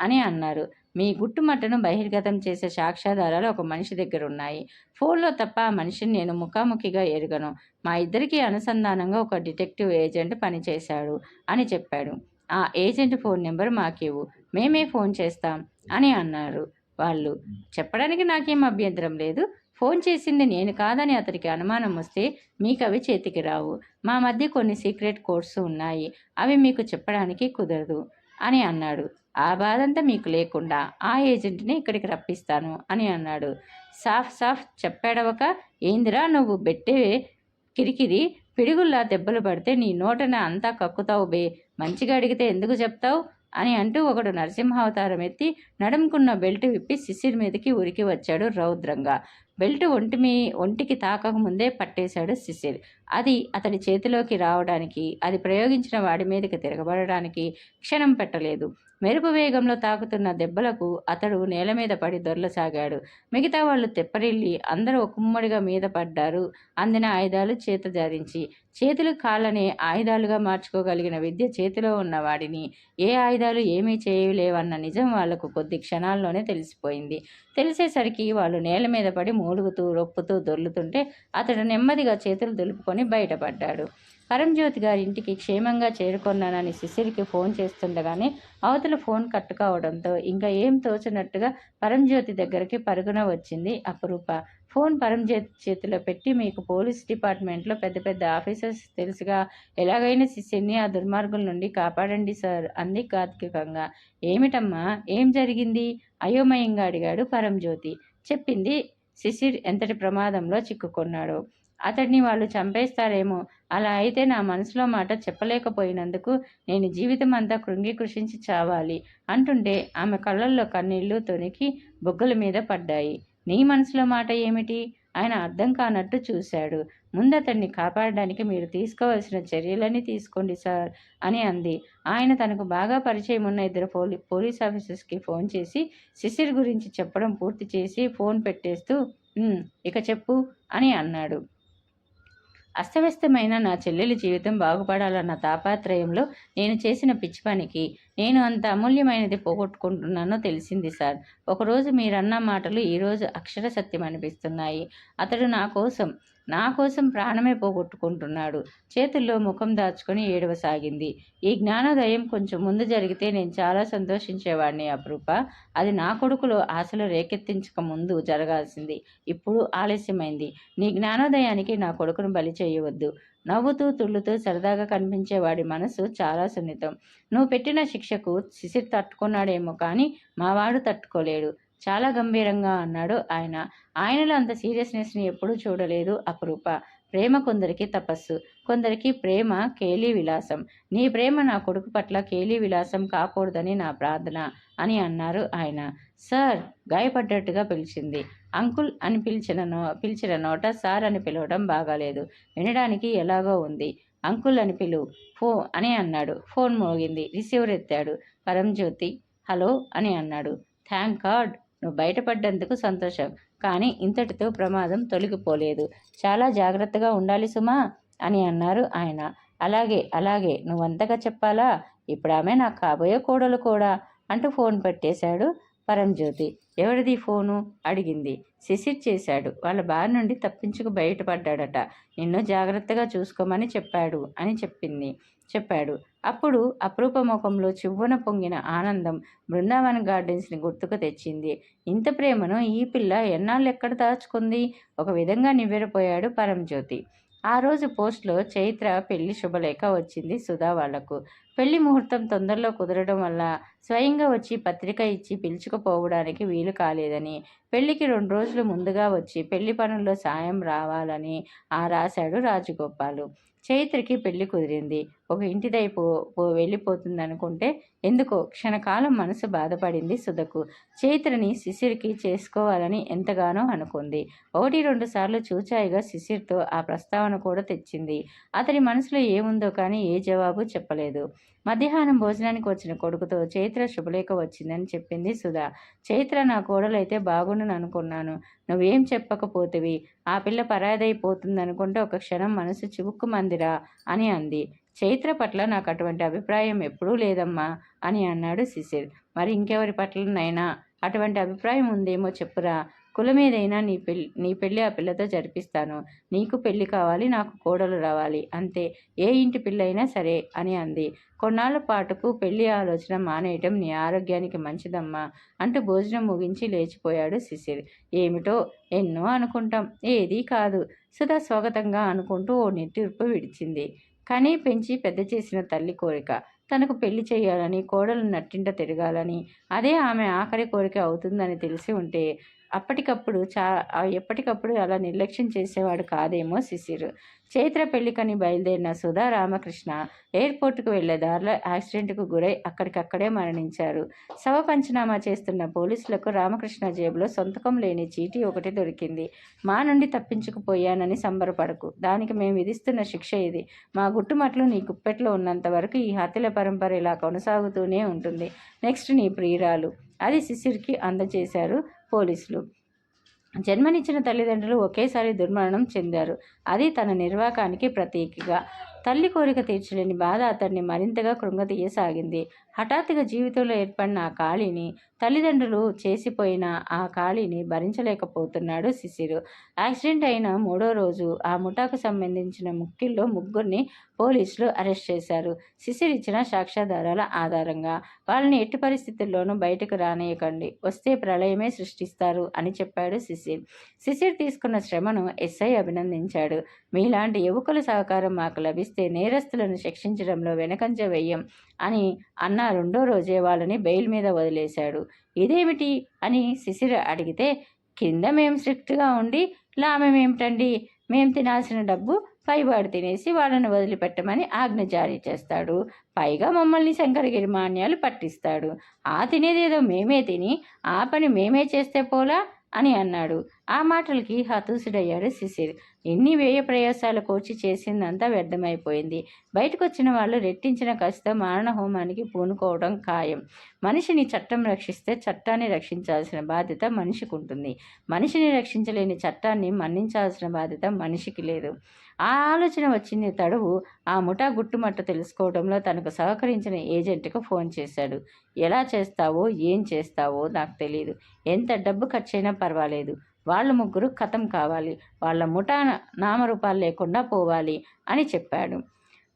Speaker 1: అని అన్నారు. మీ గుట్టుమట్టను బహిర్గతం చేసే సాక్ష్యాధారాలు ఒక మనిషి దగ్గర ఉన్నాయి. ఫోన్లో తప్ప ఆ మనిషిని నేను ముఖాముఖిగా ఎరుగను. మా ఇద్దరికి అనుసంధానంగా ఒక డిటెక్టివ్ ఏజెంట్ పనిచేశాడు అని చెప్పాడు. ఆ ఏజెంట్ ఫోన్ నెంబర్ మాకివ్వు, మేమే ఫోన్ చేస్తాం అని అన్నారు వాళ్ళు. చెప్పడానికి నాకేం అభ్యంతరం లేదు. ఫోన్ చేసింది నేను కాదని అతడికి అనుమానం వస్తే మీకు అవి చేతికి రావు. మా మధ్య కొన్ని సీక్రెట్ కోడ్స్ ఉన్నాయి, అవి మీకు చెప్పడానికి కుదరదు అని అన్నాడు. ఆ బాధంతా మీకు లేకుండా ఆ ఏజెంట్ని ఇక్కడికి రప్పిస్తాను అని అన్నాడు. సాఫ్ చెప్పాడవక, ఏందిరా నువ్వు బెట్టే కిరికిరి, పిడుగుల్లా దెబ్బలు పడితే నీ నోటన అంతా కక్కుతావు బే, మంచిగా అడిగితే ఎందుకు చెప్తావు అని అంటూ ఒకడు నరసింహావతారం ఎత్తి నడుముకున్న బెల్ట్ విప్పి శిశిర్ మీదకి ఉరికి వచ్చాడు రౌద్రంగా. బెల్ట్ ఒంటికి తాకక ముందే పట్టేశాడు శిశిర్. అది అతడి చేతిలోకి రావడానికి, అది ప్రయోగించిన వాడి మీదకి తిరగబడడానికి క్షణం పెట్టలేదు. మెరుపు వేగంలో తాకుతున్న దెబ్బలకు అతడు నేల మీద పడి దొర్లసాగాడు. మిగతా వాళ్ళు తెప్పరిల్లి అందరూ ఒకుమ్మడిగా మీద పడ్డారు. అందిన ఆయుధాలు చేత ధరించి. చేతులు కాళ్ళనే ఆయుధాలుగా మార్చుకోగలిగిన విద్య చేతిలో ఉన్న వాడిని ఏ ఆయుధాలు ఏమీ చేయలేవన్న నిజం వాళ్లకు కొద్ది క్షణాల్లోనే తెలిసిపోయింది. తెలిసేసరికి వాళ్ళు నేల మీద పడి మూలుగుతూ రొప్పుతూ దొర్లుతుంటే అతడు నెమ్మదిగా చేతులు దులుపుకొని బయటపడ్డాడు. పరంజ్యోతి గారి ఇంటికి క్షేమంగా చేరుకొన్నానని శిశిరికి ఫోన్ చేస్తుండగానే అవతల ఫోన్ కట్ కావడంతో ఇంకా ఏం తోచినట్టుగా పరంజ్యోతి దగ్గరికి పరుగున వచ్చింది అపరూప. ఫోన్ పరంజ్యోతి చేతిలో పెట్టి, మీకు పోలీస్ డిపార్ట్మెంట్లో పెద్ద పెద్ద ఆఫీసర్స్ తెలుసుగా, ఎలాగైనా శిశిర్ని ఆ దుర్మార్గుల నుండి కాపాడండి సార్ అంది గాత్రికంగా. ఏమిటమ్మా, ఏం జరిగింది అయోమయంగా అడిగాడు పరంజ్యోతి. చెప్పింది. శిశిర్ ఎంతటి ప్రమాదంలో చిక్కుకున్నాడో. అతడిని వాళ్ళు చంపేస్తారేమో, అలా అయితే నా మనసులో మాట చెప్పలేకపోయినందుకు నేను జీవితం అంతా కృంగి కృషించి చావాలి అంటుంటే ఆమె కళ్ళల్లో కన్నీళ్లు తొనికి బొగ్గల మీద పడ్డాయి. నీ మనసులో మాట ఏమిటి? ఆయన అర్థం కానట్టు చూశాడు. ముందు అతన్ని కాపాడడానికి మీరు తీసుకోవాల్సిన చర్యలన్నీ తీసుకోండి సార్ అని అంది. ఆయన తనకు బాగా పరిచయం ఉన్న ఇద్దరు పోలీస్ ఆఫీసర్స్కి ఫోన్ చేసి శిశిర్ గురించి చెప్పడం పూర్తి చేసి ఫోన్ పెట్టేస్తూ ఇక చెప్పు అని అన్నాడు. అస్తవ్యస్తమైన నా చెల్లెలి జీవితం బాగుపడాలన్న తాపాత్రయంలో నేను చేసిన పిచ్చి పనికి నేను అంత అమూల్యమైనది పోగొట్టుకుంటున్నానో తెలిసింది సార్. ఒకరోజు మీరన్న మాటలు ఈరోజు అక్షర సత్యం అనిపిస్తున్నాయి. అతడు నా కోసం ప్రాణమే పోగొట్టుకుంటున్నాడు. చేతుల్లో ముఖం దాచుకొని ఏడవసాగింది. ఈ జ్ఞానోదయం కొంచెం ముందు జరిగితే నేను చాలా సంతోషించేవాడిని అపరూప. అది నా కొడుకులో ఆశలు రేకెత్తించక ముందు జరగాల్సింది. ఇప్పుడు ఆలస్యమైంది. నీ జ్ఞానోదయానికి నా కొడుకును బలి చేయవద్దు. నవ్వుతూ తుళ్ళుతూ సరదాగా కనిపించేవాడి మనసు చాలా సున్నితం. నువ్వు పెట్టిన శిక్షకు శిశిర్ తట్టుకున్నాడేమో కానీ మావాడు తట్టుకోలేడు చాలా గంభీరంగా అన్నాడు ఆయన. ఆయనలో అంత సీరియస్నెస్ని ఎప్పుడూ చూడలేదు అపరూప. ప్రేమ కొందరికి తపస్సు, కొందరికి ప్రేమ కేలీ విలాసం. నీ ప్రేమ నా కొడుకు పట్ల కేలీ విలాసం కాకూడదని నా ప్రార్థన అని అన్నారు ఆయన. సార్ గాయపడ్డట్టుగా పిలిచింది. అంకుల్ అని పిలిచిన నోట సార్ అని పిలవడం బాగాలేదు, వినడానికి ఎలాగో ఉంది. అంకుల్ అని పిలువు అని అన్నాడు. ఫోన్ మోగింది. రిసీవర్ ఎత్తాడు. పరంజ్యోతి. హలో అని అన్నాడు. థ్యాంక్ గాడ్, నువ్వు బయటపడ్డందుకు సంతోషం, కానీ ఇంతటితో ప్రమాదం తొలగిపోలేదు. చాలా జాగ్రత్తగా ఉండాలి సుమా అని అన్నారు ఆయన. అలాగే నువ్వంతగా చెప్పాలా? ఇప్పుడు ఆమె నాకు కాబోయే కోడలు కూడా అంటూ ఫోన్ పెట్టేశాడు పరంజ్యోతి. ఎవరిది ఫోను అడిగింది. శిశిర్ చేశాడు. వాళ్ళ బారి నుండి తప్పించుకు బయటపడ్డాడట. నిన్ను జాగ్రత్తగా చూసుకోమని చెప్పాడు. అప్పుడు అపరూప ముఖంలో చివ్వున పొంగిన ఆనందం బృందావన్ గార్డెన్స్ని గుర్తుకు తెచ్చింది. ఇంత ప్రేమను ఈ పిల్ల ఎన్నాళ్ళు ఎక్కడ దాచుకుంది? ఒక విధంగా నివ్వెరపోయాడు పరంజ్యోతి. ఆ రోజు పోస్ట్లో చైత్ర పెళ్లి శుభలేఖ వచ్చింది సుధా వాళ్లకు. పెళ్లి ముహూర్తం తొందరలో కుదరడం వల్ల స్వయంగా వచ్చి పత్రిక ఇచ్చి పిలుచుకుపోవడానికి వీలు కాలేదని, పెళ్లికి 2 రోజులు ముందుగా వచ్చి పెళ్లి పనుల్లో సాయం రావాలని రాశాడు రాజగోపాలు. చైత్రకి పెళ్లి కుదిరింది. ఒక ఇంటిదైపు వెళ్ళిపోతుందనుకుంటే ఎందుకో క్షణకాలం మనసు బాధపడింది సుధకు. చైత్రని శిశిర్కి చేసుకోవాలని ఎంతగానో అనుకుంది. 1-2 సార్లు చూచాయిగా శిశిర్తో ఆ ప్రస్తావన కూడా తెచ్చింది. అతని మనసులో ఏముందో కానీ ఏ జవాబు చెప్పలేదు. మధ్యాహ్నం భోజనానికి వచ్చిన కొడుకుతో చైత్ర శుభలేఖ వచ్చిందని చెప్పింది సుధా. చైత్ర నా కోడలైతే బాగుండును అనుకున్నాను. నువ్వేం చెప్పకపోతివి. ఆ పిల్ల పరాదైపోతుందనుకుంటే ఒక క్షణం మనసు చివుక్కుమందిరా అని అంది. చైత్ర పట్ల నాకు అటువంటి అభిప్రాయం ఎప్పుడూ లేదమ్మా అని అన్నాడు శిశిర్. మరి ఇంకెవరి పట్లనైనా అటువంటి అభిప్రాయం ఉందేమో చెప్పురా. కులమేదైనా నీ పెళ్ళి ఆ పిల్లతో జరిపిస్తాను. నీకు పెళ్లి కావాలి, నాకు కోడలు రావాలి, అంతే. ఏ ఇంటి పిల్లైనా సరే అని అంది. కొన్నాళ్ల పాటుకు పెళ్లి ఆలోచన మానేయటం నీ ఆరోగ్యానికి మంచిదమ్మా అంటూ భోజనం ముగించి లేచిపోయాడు శిశిర్. ఏమిటో ఎన్నో అనుకుంటాం, ఏదీ కాదు సుధా స్వాగతంగా అనుకుంటూ ఓ నిట్టూర్పు విడిచింది. కనీ పెంచి పెద్ద చేసిన తల్లి కోరిక. తనకు పెళ్లి చేయాలని, కోడలు నట్టింట తిరగాలని, అదే ఆమె ఆఖరి కోరిక అవుతుందని తెలిసి ఉంటే ఎప్పటికప్పుడు అలా నిర్లక్ష్యం చేసేవాడు కాదేమో శిశిర్. చైత్ర పెళ్లికని బయలుదేరిన సుధా, రామకృష్ణ ఎయిర్పోర్టుకు వెళ్లే దారిలో యాక్సిడెంట్కు గురై అక్కడికక్కడే మరణించారు. శవ పంచనామా చేస్తున్న పోలీసులకు రామకృష్ణ జేబులో సొంతకం లేని చీటీ ఒకటి దొరికింది. మా నుండి తప్పించుకుపోయానని సంబరపడకు, దానికి మేము విధిస్తున్న శిక్ష ఇది. మా గుట్టుమట్లు నీ గుప్పెట్లో ఉన్నంత వరకు ఈ హత్యల పరంపర ఇలా కొనసాగుతూనే ఉంటుంది. నెక్స్ట్ నీ ప్రియురాలు. అది శిశిర్కి అందజేశారు పోలీసులు. జన్మనిచ్చిన తల్లిదండ్రులు ఒకేసారి దుర్మరణం చెందారు. అది తన నిర్వాకానికి ప్రతీకగా. తల్లి కోరిక తీర్చలేని బాధ అతన్ని మరింతగా కృంగతీయసాగింది. హఠాత్తుగా జీవితంలో ఏర్పడిన ఆ ఖాళీని, తల్లిదండ్రులు చేసిపోయిన ఆ ఖాళీని భరించలేకపోతున్నాడు శిశిర్. యాక్సిడెంట్ అయిన 3వ రోజు ఆ ముఠాకు సంబంధించిన ముఖ్యుల్లో 3గురిని పోలీసులు అరెస్ట్ చేశారు. శిశిర్ ఇచ్చిన సాక్ష్యాధారాల ఆధారంగా. వాళ్ళని ఎట్టి పరిస్థితుల్లోనూ బయటకు రానియకండి, వస్తే ప్రళయమే సృష్టిస్తారు అని చెప్పాడు శిశిర్. శిశిర్ తీసుకున్న శ్రమను ఎస్ఐ అభినందించాడు. మీలాంటి యువకుల సహకారం మాకు లభిస్తే నేరస్తులను శిక్షించడంలో వెనకంజ వెయ్యం అని అన్న 2వ రోజే వాళ్ళని బెయిల్ మీద వదిలేశాడు. ఇదేమిటి అని శిశిర్ అడిగితే, కింద మేము స్ట్రిక్ట్గా ఉండి లాభమేమిటండి, మేం తినాల్సిన డబ్బు పైవాడు తినేసి వాళ్ళని వదిలిపెట్టమని ఆజ్ఞ జారీ చేస్తాడు. పైగా మమ్మల్ని శంకరగిరి మాన్యాలు పట్టిస్తాడు. ఆ తినేదేదో మేమే తిని ఆ పని మేమే చేస్తే పోలా అని అన్నాడు. ఆ మాటలకి హతాశుడయ్యాడు శిశిర్. ఎన్ని వ్యయ ప్రయాసాలు కోర్చి చేసిందంతా వ్యర్థమైపోయింది. బయటకొచ్చిన వాళ్ళు రెట్టించిన కసితో మారణ హోమానికి పూనుకోవడం ఖాయం. మనిషిని చట్టం రక్షిస్తే చట్టాన్ని రక్షించాల్సిన బాధ్యత మనిషికి ఉంటుంది. మనిషిని రక్షించలేని చట్టాన్ని మన్నించాల్సిన బాధ్యత మనిషికి లేదు. ఆ ఆలోచన వచ్చింది తడువు ఆ ముఠా గుట్టుమట్టు తెలుసుకోవడంలో తనకు సహకరించిన ఏజెంట్కు ఫోన్ చేశాడు. ఎలా చేస్తావో, ఏం చేస్తావో నాకు తెలియదు. ఎంత డబ్బు ఖర్చైనా పర్వాలేదు. వాళ్ళు 3 ఖతం కావాలి. వాళ్ళ ముఠా నామరూపాలు లేకుండా పోవాలి అని చెప్పాడు.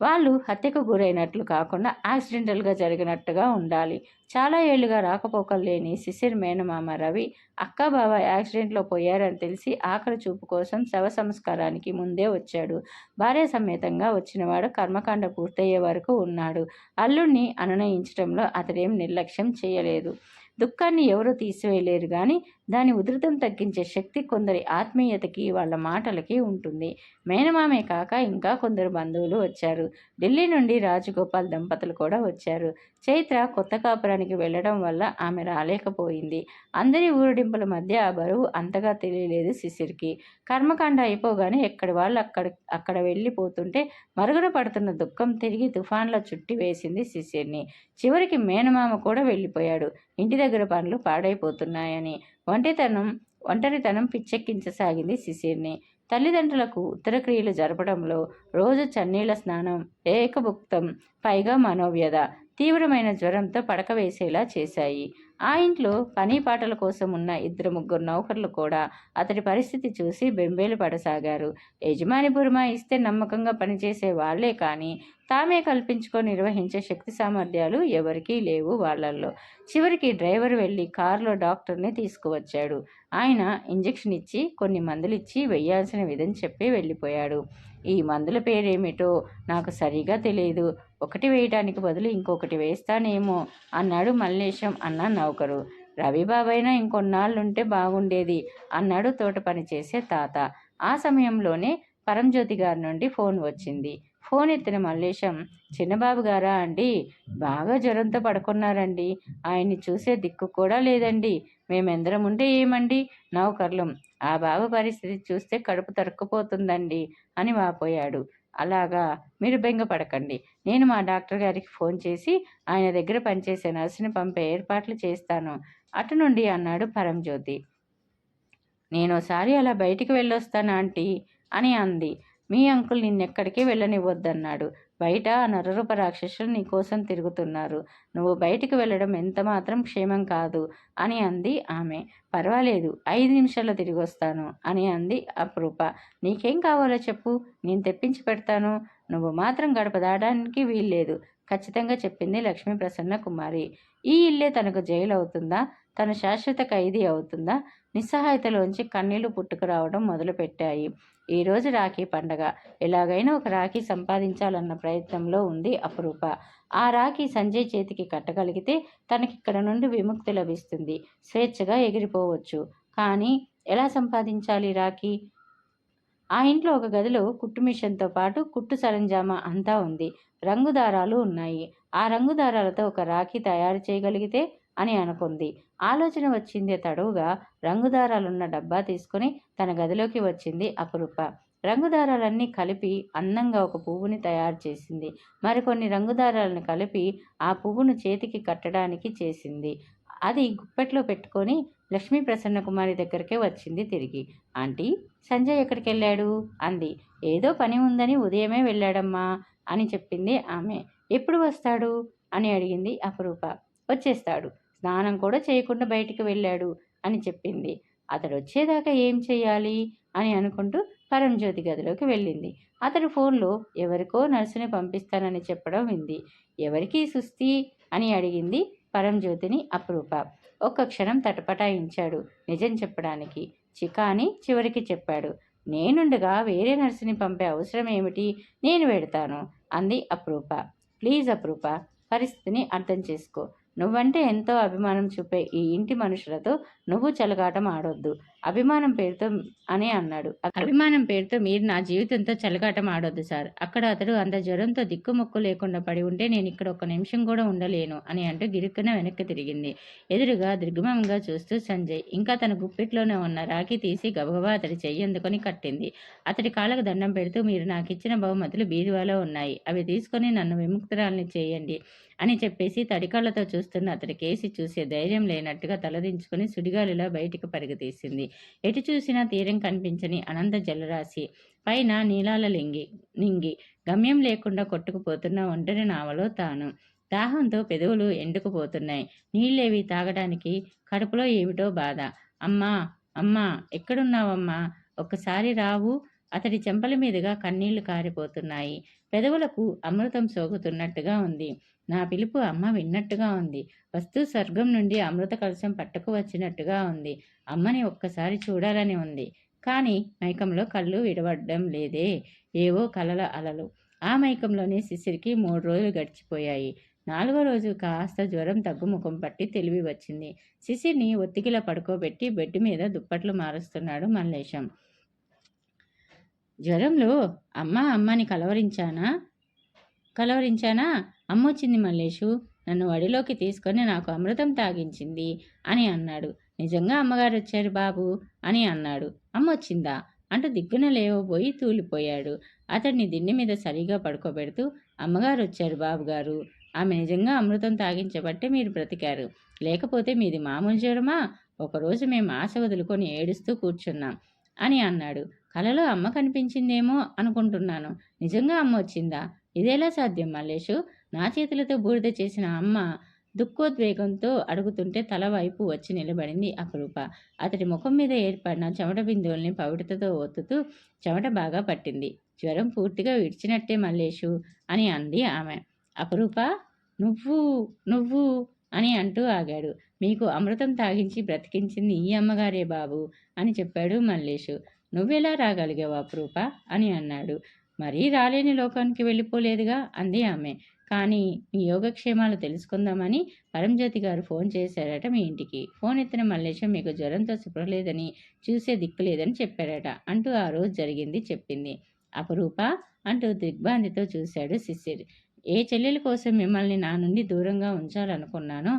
Speaker 1: వాళ్ళు హత్యకు గురైనట్లు కాకుండా యాక్సిడెంటల్గా జరిగినట్టుగా ఉండాలి. చాలా ఏళ్లుగా రాకపోకలు లేని శిశిర్ మేనమామ రవి అక్క బావ యాక్సిడెంట్లో పోయారని తెలిసి ఆఖరి చూపు కోసం శవ సంస్కారానికి ముందే వచ్చాడు. భార్య సమేతంగా వచ్చినవాడు కర్మకాండ పూర్తయ్యే వరకు ఉన్నాడు. అల్లుణ్ణి అనునయించడంలో అతడేం నిర్లక్ష్యం చేయలేదు. దుఃఖాన్ని ఎవరూ తీసివేయలేరు కానీ దాని ఉధృతం తగ్గించే శక్తి కొందరి ఆత్మీయతకి, వాళ్ళ మాటలకి ఉంటుంది. మేనమామే కాక ఇంకా కొందరు బంధువులు వచ్చారు. ఢిల్లీ నుండి రాజగోపాల్ దంపతులు కూడా వచ్చారు. చైత్ర కొత్త కాపురానికి వెళ్ళడం వల్ల ఆమె రాలేకపోయింది. అందరి ఊరడింపుల మధ్య ఆ బరువు అంతగా తెలియలేదు శిశిర్కి. కర్మకాండ అయిపోగానే ఎక్కడి వాళ్ళు అక్కడ వెళ్ళిపోతుంటే మరుగున పడుతున్న దుఃఖం తిరిగి తుఫాన్లా చుట్టి వేసింది శిశిర్ని. చివరికి మేనమామ కూడా వెళ్ళిపోయాడు. ఇంటి దగ్గర పనులు పాడైపోతున్నాయని. ఒంటరితనం పిచ్చెక్కించసాగింది శిశిర్ని. తల్లిదండ్రులకు ఉత్తరక్రియలు జరపడంలో రోజు చన్నీళ్ల స్నానం, ఏకభుక్తం, పైగా మనోవ్యధ, తీవ్రమైన జ్వరంతో పడక వేసేలా చేశాయి. ఆ ఇంట్లో పని పాటల కోసం ఉన్న 2-3 నౌకర్లు కూడా అతడి పరిస్థితి చూసి బెంబేలు పడసాగారు. యజమాని బుర్మా ఇస్తే నమ్మకంగా పనిచేసే వాళ్లే కానీ తామే కల్పించుకొని నిర్వహించే శక్తి సామర్థ్యాలు ఎవరికీ లేవు వాళ్ళల్లో. చివరికి డ్రైవర్ వెళ్ళి కారులో డాక్టర్ని తీసుకువచ్చాడు. ఆయన ఇంజెక్షన్ ఇచ్చి కొన్ని మందులిచ్చి వెయ్యాల్సిన విధం చెప్పి వెళ్ళిపోయాడు. ఈ మందుల పేరేమిటో నాకు సరిగా తెలియదు. ఒకటి వేయటానికి బదులు ఇంకొకటి వేస్తానేమో అన్నాడు మల్లేశం అన్న నౌకరు. రవిబాబైనా ఇంకొన్నాళ్ళుంటే బాగుండేది అన్నాడు తోట పని చేసే తాత. ఆ సమయంలోనే పరంజ్యోతి గారి నుండి ఫోన్ వచ్చింది. ఫోన్ ఎత్తిన మల్లేశం, చిన్నబాబు గారా అండి? బాగా జ్వరంతో పడుకున్నారండి. ఆయన్ని చూసే దిక్కు కూడా లేదండి. మేమెందరం ఉంటే ఏమండి? నౌకర్లం. ఆ బాబు పరిస్థితి చూస్తే కడుపు తరుక్కుపోతుందండి అని వాపోయాడు. అలాగా, మీరు బెంగపడకండి. నేను మా డాక్టర్ గారికి ఫోన్ చేసి ఆయన దగ్గర పనిచేసే నర్సుని పంపే ఏర్పాట్లు చేస్తాను అటు నుండి అన్నాడు పరంజ్యోతి. నేనోసారి అలా బయటికి వెళ్ళొస్తాను ఆంటీ అని అంది. మీ అంకుల్ నిన్నెక్కడికి వెళ్ళనివ్వద్దన్నాడు. బయట నరరూప రాక్షసులు నీ కోసం తిరుగుతున్నారు. నువ్వు బయటికి వెళ్ళడం ఎంత మాత్రం క్షేమం కాదు అని అంది ఆమె. పర్వాలేదు, 5 నిమిషాల్లో తిరిగి వస్తాను అని అంది అపరూప. నీకేం కావాలో చెప్పు, నేను తెప్పించి పెడతాను. నువ్వు మాత్రం గడప దాటడానికి వీల్లేదు, ఖచ్చితంగా చెప్పింది లక్ష్మీ ప్రసన్న కుమారి. ఈ ఇల్లే తనకు జైలు అవుతుందా? తను శాశ్వత ఖైదీ అవుతుందా? నిస్సహాయతలోంచి కన్నీళ్లు పుట్టుకురావడం మొదలుపెట్టాయి. ఈరోజు రాఖీ పండగ. ఎలాగైనా ఒక రాఖీ సంపాదించాలన్న ప్రయత్నంలో ఉంది అపరూప. ఆ రాఖీ సంజయ్ చేతికి కట్టగలిగితే తనకిక్కడ నుండి విముక్తి లభిస్తుంది. స్వేచ్ఛగా ఎగిరిపోవచ్చు. కానీ ఎలా సంపాదించాలి రాఖీ? ఆ ఇంట్లో ఒక గదిలో కుట్టు మిషన్తో పాటు కుట్టు సరంజామా అంతా ఉంది. రంగు దారాలు ఉన్నాయి. ఆ రంగు దారాలతో ఒక రాఖీ తయారు చేయగలిగితే అని అనుకుంది. ఆలోచన వచ్చిందే తడువుగా రంగుదారాలున్న డబ్బా తీసుకుని తన గదిలోకి వచ్చింది అపరూప. రంగుదారాలన్నీ కలిపి అందంగా ఒక పువ్వుని తయారు చేసింది. మరికొన్ని రంగుదారాలను కలిపి ఆ పువ్వును చేతికి కట్టడానికి చేసింది. అది గుప్పెట్లో పెట్టుకొని లక్ష్మీ ప్రసన్న కుమారి దగ్గరికే వచ్చింది తిరిగి. ఆంటీ, సంజయ్ ఎక్కడికి వెళ్ళాడు అంది. ఏదో పని ఉందని ఉదయమే వెళ్ళాడమ్మా అని చెప్పింది ఆమె. ఎప్పుడు వస్తాడు అని అడిగింది అపరూప. వచ్చేస్తాడు, స్నానం కూడా చేయకుండా బయటికి వెళ్ళాడు అని చెప్పింది. అతడు వచ్చేదాకా ఏం చెయ్యాలి అని అనుకుంటూ పరంజ్యోతి గదిలోకి వెళ్ళింది. అతడు ఫోన్లో ఎవరికో నర్సుని పంపిస్తానని చెప్పడం వింది. ఎవరికి సుస్థి అని అడిగింది పరంజ్యోతిని అపరూప. ఒక్క క్షణం తటపటాయించాడు నిజం చెప్పడానికి. చికాని చివరికి చెప్పాడు. నేనుండగా వేరే నర్సుని పంపే అవసరం ఏమిటి? నేను వెడతాను అంది అపరూప. ప్లీజ్ అపరూప, పరిస్థితిని అర్థం చేసుకో. నువ్వంటే ఎంతో అభిమానం చూపే ఈ ఇంటి మనుషులతో నువ్వు చెలగాటం ఆడొద్దు. అభిమానం పేరుతో అని అన్నాడు. అభిమానం పేరుతో మీరు నా జీవితంతో చెలగాటం ఆడొద్దు సార్. అక్కడ అతడు అంత జ్వరంతో దిక్కుమొక్కు లేకుండా పడి ఉంటే నేను ఇక్కడ ఒక్క నిమిషం కూడా ఉండలేను అని అంటూ గిరుక్కున వెనక్కి తిరిగింది. ఎదురుగా దిగ్భ్రమంగా చూస్తూ సంజయ్. ఇంకా తన గుప్పిట్లోనే ఉన్న రాఖీ తీసి గబగబా అతడి చెయ్యి అందుకొని కట్టింది. అతడి కాళ్ళకు దండం పెడుతూ, మీరు నాకు ఇచ్చిన బహుమతులు బీరువాలో ఉన్నాయి, అవి తీసుకొని నన్ను విముక్తురాల్ని చేయండి అని చెప్పేసి తడికళ్లతో చూస్తున్న అతడి కేసి చూసే ధైర్యం లేనట్టుగా తలదించుకుని సుడిగాలిలా బయటికి పరుగుతీసింది. ఎటు చూసినా తీరం కనిపించని అనంత జలరాశి, పైన నీలాల నింగి, గమ్యం లేకుండా కొట్టుకుపోతున్న ఒంటరి నావలో తాను. దాహంతో పెదవులు ఎండుకుపోతున్నాయి. నీళ్ళేవి తాగడానికి. కడుపులో ఏమిటో బాధ. అమ్మా, అమ్మా, ఎక్కడున్నావమ్మా? ఒక్కసారి రావు. అతడి చెంపల మీదుగా కన్నీళ్లు కారిపోతున్నాయి. పెదవులకు అమృతం సోకుతున్నట్టుగా ఉంది. నా పిలుపు అమ్మ విన్నట్టుగా ఉంది. వస్తూ స్వర్గం నుండి అమృత కలశం పట్టుకు వచ్చినట్టుగా ఉంది. అమ్మని ఒక్కసారి చూడాలని ఉంది. కానీ మైకంలో కళ్ళు విడవడం లేదే. ఏవో కలల అలలు. ఆ మైకంలోనే శిశిరికి 3 రోజులు గడిచిపోయాయి. 4వ రోజు కాస్త జ్వరం తగ్గుముఖం పట్టి తెలివి వచ్చింది. శిశిర్ని ఒత్తికిలా పడుకోబెట్టి బెడ్ మీద దుప్పట్లు మారుస్తున్నాడు మల్లేశం. జ్వరంలో అమ్మని కలవరించానా? అమ్మొచ్చింది మల్లేషు. నన్ను వడిలోకి తీసుకొని నాకు అమృతం తాగించింది అని అన్నాడు. నిజంగా అమ్మగారు వచ్చారు బాబు అని అన్నాడు. అమ్మొచ్చిందా అంటూ దిగ్గున లేవబోయి తూలిపోయాడు. అతడిని దిండి మీద సరిగా పడుకోబెడుతూ, అమ్మగారు వచ్చారు బాబుగారు. ఆమె నిజంగా అమృతం తాగించబట్టే మీరు బ్రతికారు. లేకపోతే మీది మామూలు జ్వరమా? ఒకరోజు మేము ఆశ వదులుకొని ఏడుస్తూ కూర్చున్నాం అని అన్నాడు. కలలో అమ్మ కనిపించిందేమో అనుకుంటున్నాను. నిజంగా అమ్మ వచ్చిందా? ఇదేలా సాధ్యం మల్లేషు? నా చేతులతో బూడిద చేసిన అమ్మ దుఃఖోద్వేగంతో అడుగుతుంటే తల వైపు వచ్చి నిలబడింది అపరూప. అతడి ముఖం మీద ఏర్పడిన చెమట బిందువుల్ని పవిటతో ఒత్తుతూ, చెమట బాగా పట్టింది. జ్వరం పూర్తిగా విడిచినట్టే మల్లేషు అని అంది ఆమె. అపరూప, నువ్వు నువ్వు అని అంటూ ఆగాడు. మీకు అమృతం తాగించి బ్రతికించింది ఈ అమ్మగారే బాబు అని చెప్పాడు మల్లేషు. నువ్వెలా రాగలిగావు అపరూప అని అన్నాడు. మరీ రాలేని లోకానికి వెళ్ళిపోలేదుగా అంది ఆమె. కానీ మీ యోగక్షేమాలు తెలుసుకుందామని పరంజ్యోతి గారు ఫోన్ చేశారట మీ ఇంటికి. ఫోన్ ఎత్తిన మల్లేశం మీకు జ్వరంతో సుప్రలేదని, చూసే దిక్కులేదని చెప్పారట అంటూ ఆ రోజు జరిగింది చెప్పింది. అపరూప అంటూ దిగ్భ్రాంతితో చూశాడు శిశిర్. ఏ చెల్లెల కోసం మిమ్మల్ని నా నుండి దూరంగా ఉంచాలనుకున్నానో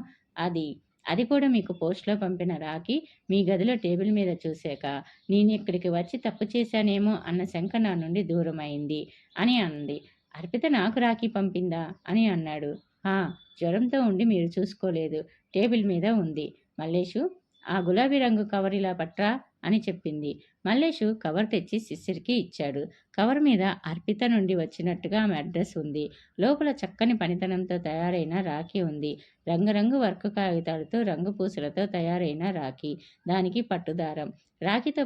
Speaker 1: అది కూడా మీకు పోస్ట్లో పంపిన రాఖీ మీ గదిలో టేబుల్ మీద చూశాక నేను ఇక్కడికి వచ్చి తప్పు చేశానేమో అన్న శంక నా నుండి దూరమైంది అని అంది. అర్పిత నాకు రాఖీ పంపిందా అని అన్నాడు. జ్వరంతో ఉండి మీరు చూసుకోలేదు, టేబుల్ మీద ఉంది. మల్లేషు, ఆ గులాబీ రంగు కవర్ ఇలా పట్రా అని చెప్పింది. మల్లేషు కవర్ తెచ్చి శిశిర్కి ఇచ్చాడు. కవర్ మీద అర్పిత నుండి వచ్చినట్టుగా ఆమె అడ్రస్ ఉంది. లోపల చక్కని పనితనంతో తయారైన రాఖీ ఉంది. రంగురంగు వర్క్ కాగితాలతో రంగు పూసలతో తయారైన రాఖీ. దానికి పట్టుదారం. రాఖీతో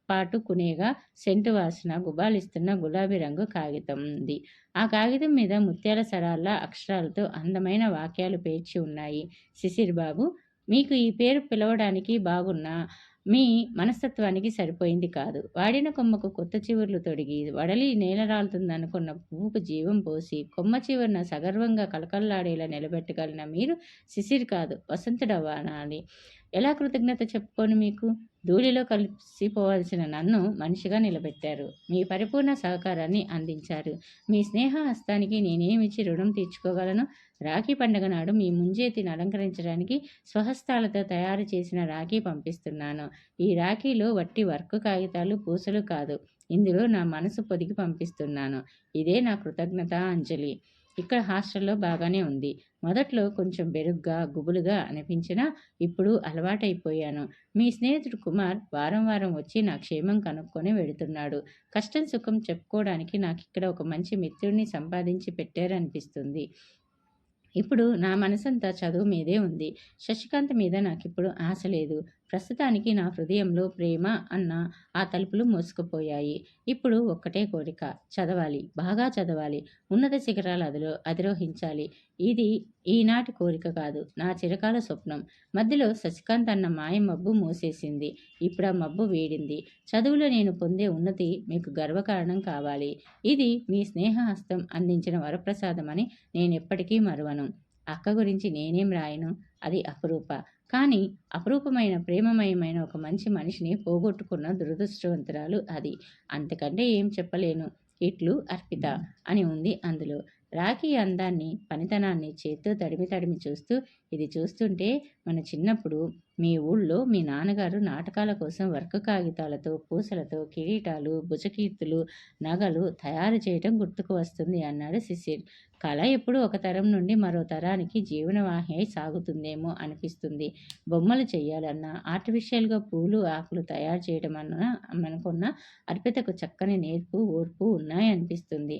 Speaker 1: పాటుకునేగా సెంటు వాసన గుబాలిస్తున్న గులాబీ రంగు కాగితం ఉంది. ఆ కాగితం మీద ముత్యాల సరాల్లా అక్షరాలతో అందమైన వాక్యాలు పేర్చి ఉన్నాయి. శిశిర్ బాబు, మీకు ఈ పేరు పిలవడానికి బాగున్నా మీ మనస్తత్వానికి సరిపోయింది కాదు. వాడిన కొమ్మకు కొత్త చివుర్లు తొడిగి వడలి నేల రాలుతుందనుకున్న పువ్వుకు జీవం పోసి కొమ్మ చివరన సగర్వంగా కలకల్లాడేలా నిలబెట్టగలిగిన మీరు శిశిర్ కాదు, వసంతుడవ్వానాలి. ఎలా కృతజ్ఞత చెప్పుకొని మీకు? ధూళిలో కలిసిపోవాల్సిన నన్ను మనిషిగా నిలబెట్టారు. మీ పరిపూర్ణ సహకారాన్ని అందించారు. మీ స్నేహ హస్తానికి నేనేమిచ్చి రుణం తీర్చుకోగలను? రాఖీ పండుగ నాడు మీ ముంజేతిని అలంకరించడానికి స్వహస్తాలతో తయారు చేసిన రాఖీ పంపిస్తున్నాను. ఈ రాఖీలో వట్టి వర్క్ కాగితాలు పూసలు కాదు. ఇందులో నా మనసు పొదిగి పంపిస్తున్నాను. ఇదే నా కృతజ్ఞత అంజలి. ఇక్కడ హాస్టల్లో బాగానే ఉంది. మొదట్లో కొంచెం బెరుగ్గా గుబులుగా అనిపించినా ఇప్పుడు అలవాటైపోయాను. మీ స్నేహితుడు కుమార్ వారం వారం వచ్చి నా క్షేమం కనుక్కొని వెడుతున్నాడు. కష్టం సుఖం చెప్పుకోవడానికి నాకు ఇక్కడ ఒక మంచి మిత్రుడిని సంపాదించి పెట్టారనిపిస్తుంది. ఇప్పుడు నా మనసంతా చదువు మీదే ఉంది. శశికాంత్ మీద నాకిప్పుడు ఆశ లేదు. ప్రస్తుతానికి నా హృదయంలో ప్రేమ అన్న ఆ తలుపులు మూసుకుపోయాయి. ఇప్పుడు ఒక్కటే కోరిక, చదవాలి, బాగా చదవాలి, ఉన్నత శిఖరాలు అధిరోహించాలి. ఇది ఈనాటి కోరిక కాదు, నా చిరకాల స్వప్నం. మధ్యలో శశికాంత్ అన్న మాయ మబ్బు మూసేసింది. ఇప్పుడు ఆ మబ్బు వేడింది. చదువులో నేను పొందే ఉన్నతి మీకు గర్వకారణం కావాలి. ఇది మీ స్నేహహస్తం అందించిన వరప్రసాదమని నేనెప్పటికీ మరువను. అక్క గురించి నేనేం రాయను, అది అపురూప. కానీ అపురూపమైన ప్రేమమయమైన ఒక మంచి మనిషిని పోగొట్టుకున్న దురదృష్టవంతురాలు అది. అంతకంటే ఏం చెప్పలేను. ఇట్లు అర్పిత అని ఉంది అందులో. రాఖీ అందాన్ని, పనితనాన్ని చేత్తో తడిమి తడిమి చూస్తూ, ఇది చూస్తుంటే మన చిన్నప్పుడు మీ ఊళ్ళో మీ నాన్నగారు నాటకాల కోసం వర్క్ కాగితాలతో, పూసలతో కిరీటాలు, భుజకీర్తులు, నగలు తయారు చేయటం గుర్తుకు వస్తుంది అన్నాడు శిశిర్. కళ ఎప్పుడు ఒక తరం నుండి మరో తరానికి జీవనవాహి అయి సాగుతుందేమో అనిపిస్తుంది. బొమ్మలు చేయాలన్నా, ఆర్టిఫిషియల్గా పూలు ఆకులు తయారు చేయడం అన్నా అనుకున్న అర్పితకు చక్కని నేర్పు ఓర్పు ఉన్నాయనిపిస్తుంది.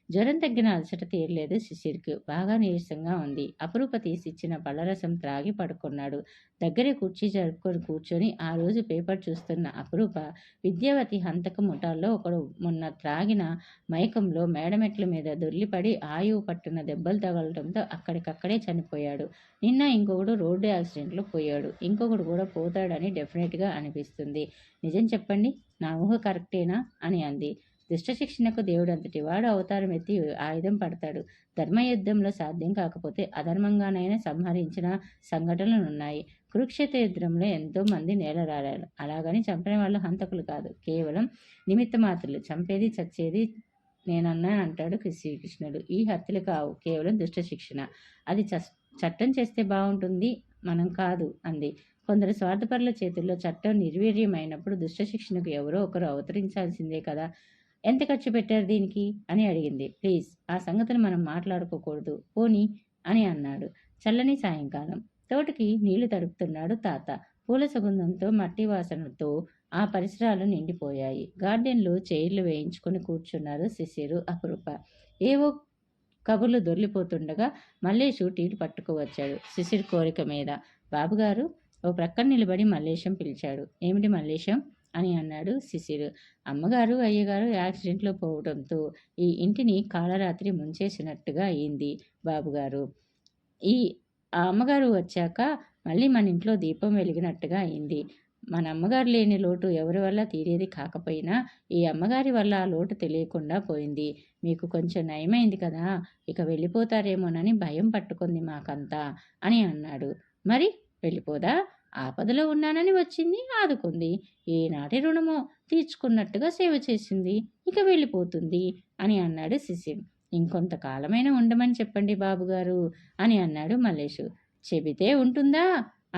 Speaker 1: జ్వరం తగ్గిన అలసట తీరలేదు శిశిర్కు. బాగా నీరసంగా ఉంది. అపురూప తీసిచ్చిన పళ్ళరసం త్రాగి పడుకున్నాడు. దగ్గరే కుర్చీ జరుపుకొని కూర్చొని ఆ రోజు పేపర్ చూస్తున్న అపురూప, విద్యావతి హంతక ముఠాల్లో ఒకడు మొన్న త్రాగిన మైకంలో మేడమెట్ల మీద దొర్లిపడి ఆయువు పట్టున దెబ్బలు తగలటంతో అక్కడికక్కడే చనిపోయాడు. నిన్న ఇంకొకడు రోడ్డు యాక్సిడెంట్లో పోయాడు. ఇంకొకడు కూడా పోతాడని డెఫినెట్గా అనిపిస్తుంది. నిజం చెప్పండి, నా ఊహ కరెక్టేనా అని అంది. దుష్టశిక్షణకు దేవుడంతటి వాడు అవతారం ఎత్తి ఆయుధం పడతాడు. ధర్మయుద్ధంలో సాధ్యం కాకపోతే అధర్మంగానైనా సంహరించిన సంఘటనలున్నాయి. కురుక్షేత్ర యుద్ధంలో ఎంతో మంది నేలరాలారు. అలాగని చంపిన వాళ్ళు హంతకులు కాదు, కేవలం నిమిత్త మాత్రులు. చంపేది చచ్చేది నేనన్నా అంటాడు శ్రీకృష్ణుడు. ఈ హత్యలు కావు, కేవలం దుష్ట శిక్షణ. అది చట్టం చేస్తే బాగుంటుంది, మనం కాదు అంది. కొందరు స్వార్థపరుల చేతుల్లో చట్టం నిర్వీర్యమైనప్పుడు దుష్ట శిక్షణకు ఎవరో ఒకరు అవతరించాల్సిందే కదా. ఎంత ఖర్చు పెట్టారు దీనికి అని అడిగింది. ప్లీజ్, ఆ సంగతులు మనం మాట్లాడుకోకూడదు, పోనీ అని అన్నాడు. చల్లని సాయంకాలం. తోటకి నీళ్లు తడుపుతున్నాడు తాత. పూల సుగంధంతో మట్టి వాసనతో ఆ పరిసరాలు నిండిపోయాయి. గార్డెన్లో చైర్లు వేయించుకొని కూర్చున్నారు శిశిరు, అపురూప. ఏవో కబుర్లు దొర్లిపోతుండగా మల్లేషు టీలు పట్టుకువచ్చాడు శిశిర్ కోరిక మీద. బాబుగారు ఓ ప్రక్కన నిలబడి మల్లేశం పిలిచాడు. ఏమిటి మల్లేశం అని అన్నాడు శిశిర్. అమ్మగారు అయ్యగారు యాక్సిడెంట్లో పోవడంతో ఈ ఇంటిని కాలరాత్రి ముంచేసినట్టుగా అయింది బాబుగారు. ఆ అమ్మగారు వచ్చాక మళ్ళీ మన ఇంట్లో దీపం వెలిగినట్టుగా అయింది. మన అమ్మగారు లేని లోటు ఎవరి వల్ల తీరేది కాకపోయినా ఈ అమ్మగారి వల్ల ఆ లోటు తెలియకుండా పోయింది. మీకు కొంచెం నయమైంది కదా, ఇక వెళ్ళిపోతారేమోనని భయం పట్టుకుంది మాకంతా అని అన్నాడు. మరి వెళ్ళిపోదా? ఆపదలో ఉన్నానని వచ్చింది, ఆదుకుంది. ఏనాటి రుణమో తీర్చుకున్నట్టుగా సేవ చేసింది, ఇక వెళ్ళిపోతుంది అని అన్నాడు శిశిర్. ఇంకొంతకాలమైనా ఉండమని చెప్పండి బాబుగారు అని అన్నాడు మల్లేషు. చెబితే ఉంటుందా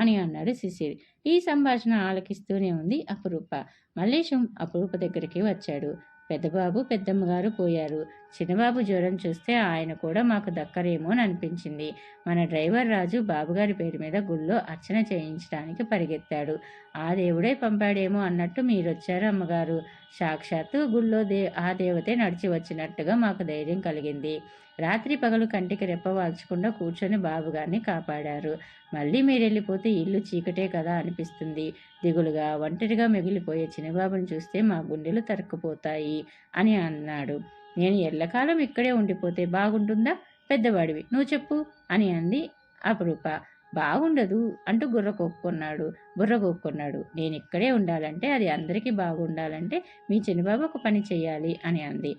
Speaker 1: అని అన్నాడు శిశిర్. ఈ సంభాషణ ఆలకిస్తూనే ఉంది అపురూప. మల్లేశం అపురూప దగ్గరికి వచ్చాడు. పెద్దబాబు పెద్దమ్మగారు పోయారు. చిన్నబాబు జ్వరం చూస్తే ఆయన కూడా మాకు దక్కరేమో అని అనిపించింది. మన డ్రైవర్ రాజు బాబుగారి పేరు మీద గుళ్ళో అర్చన చేయించడానికి పరిగెత్తాడు. ఆ దేవుడే పంపాడేమో అన్నట్టు మీరొచ్చారు అమ్మగారు. సాక్షాత్తు గుళ్ళో ఆ దేవతే నడిచి వచ్చినట్టుగా మాకు ధైర్యం కలిగింది. రాత్రి పగలు కంటికి రెప్పవాల్చకుండా కూర్చొని బాబుగారిని కాపాడారు. మళ్ళీ మీరెళ్ళిపోతే ఇల్లు చీకటే కదా అనిపిస్తుంది. దిగులుగా ఒంటరిగా మిగిలిపోయే చిన్నబాబుని చూస్తే మా గుండెలు తరుక్కుపోతాయి అని అన్నాడు. నేను ఎల్లకాలం ఇక్కడే ఉండిపోతే బాగుంటుందా? పెద్దవాడివి, నువ్వు చెప్పు అని అంది అపరూప. బాగుండదు అంటూ బుర్ర కొక్కున్నాడు. నేను ఇక్కడే ఉండాలంటే, అది అందరికీ బాగుండాలంటే మీ చిన్నబాబు ఒక పని చేయాలి అని అంది.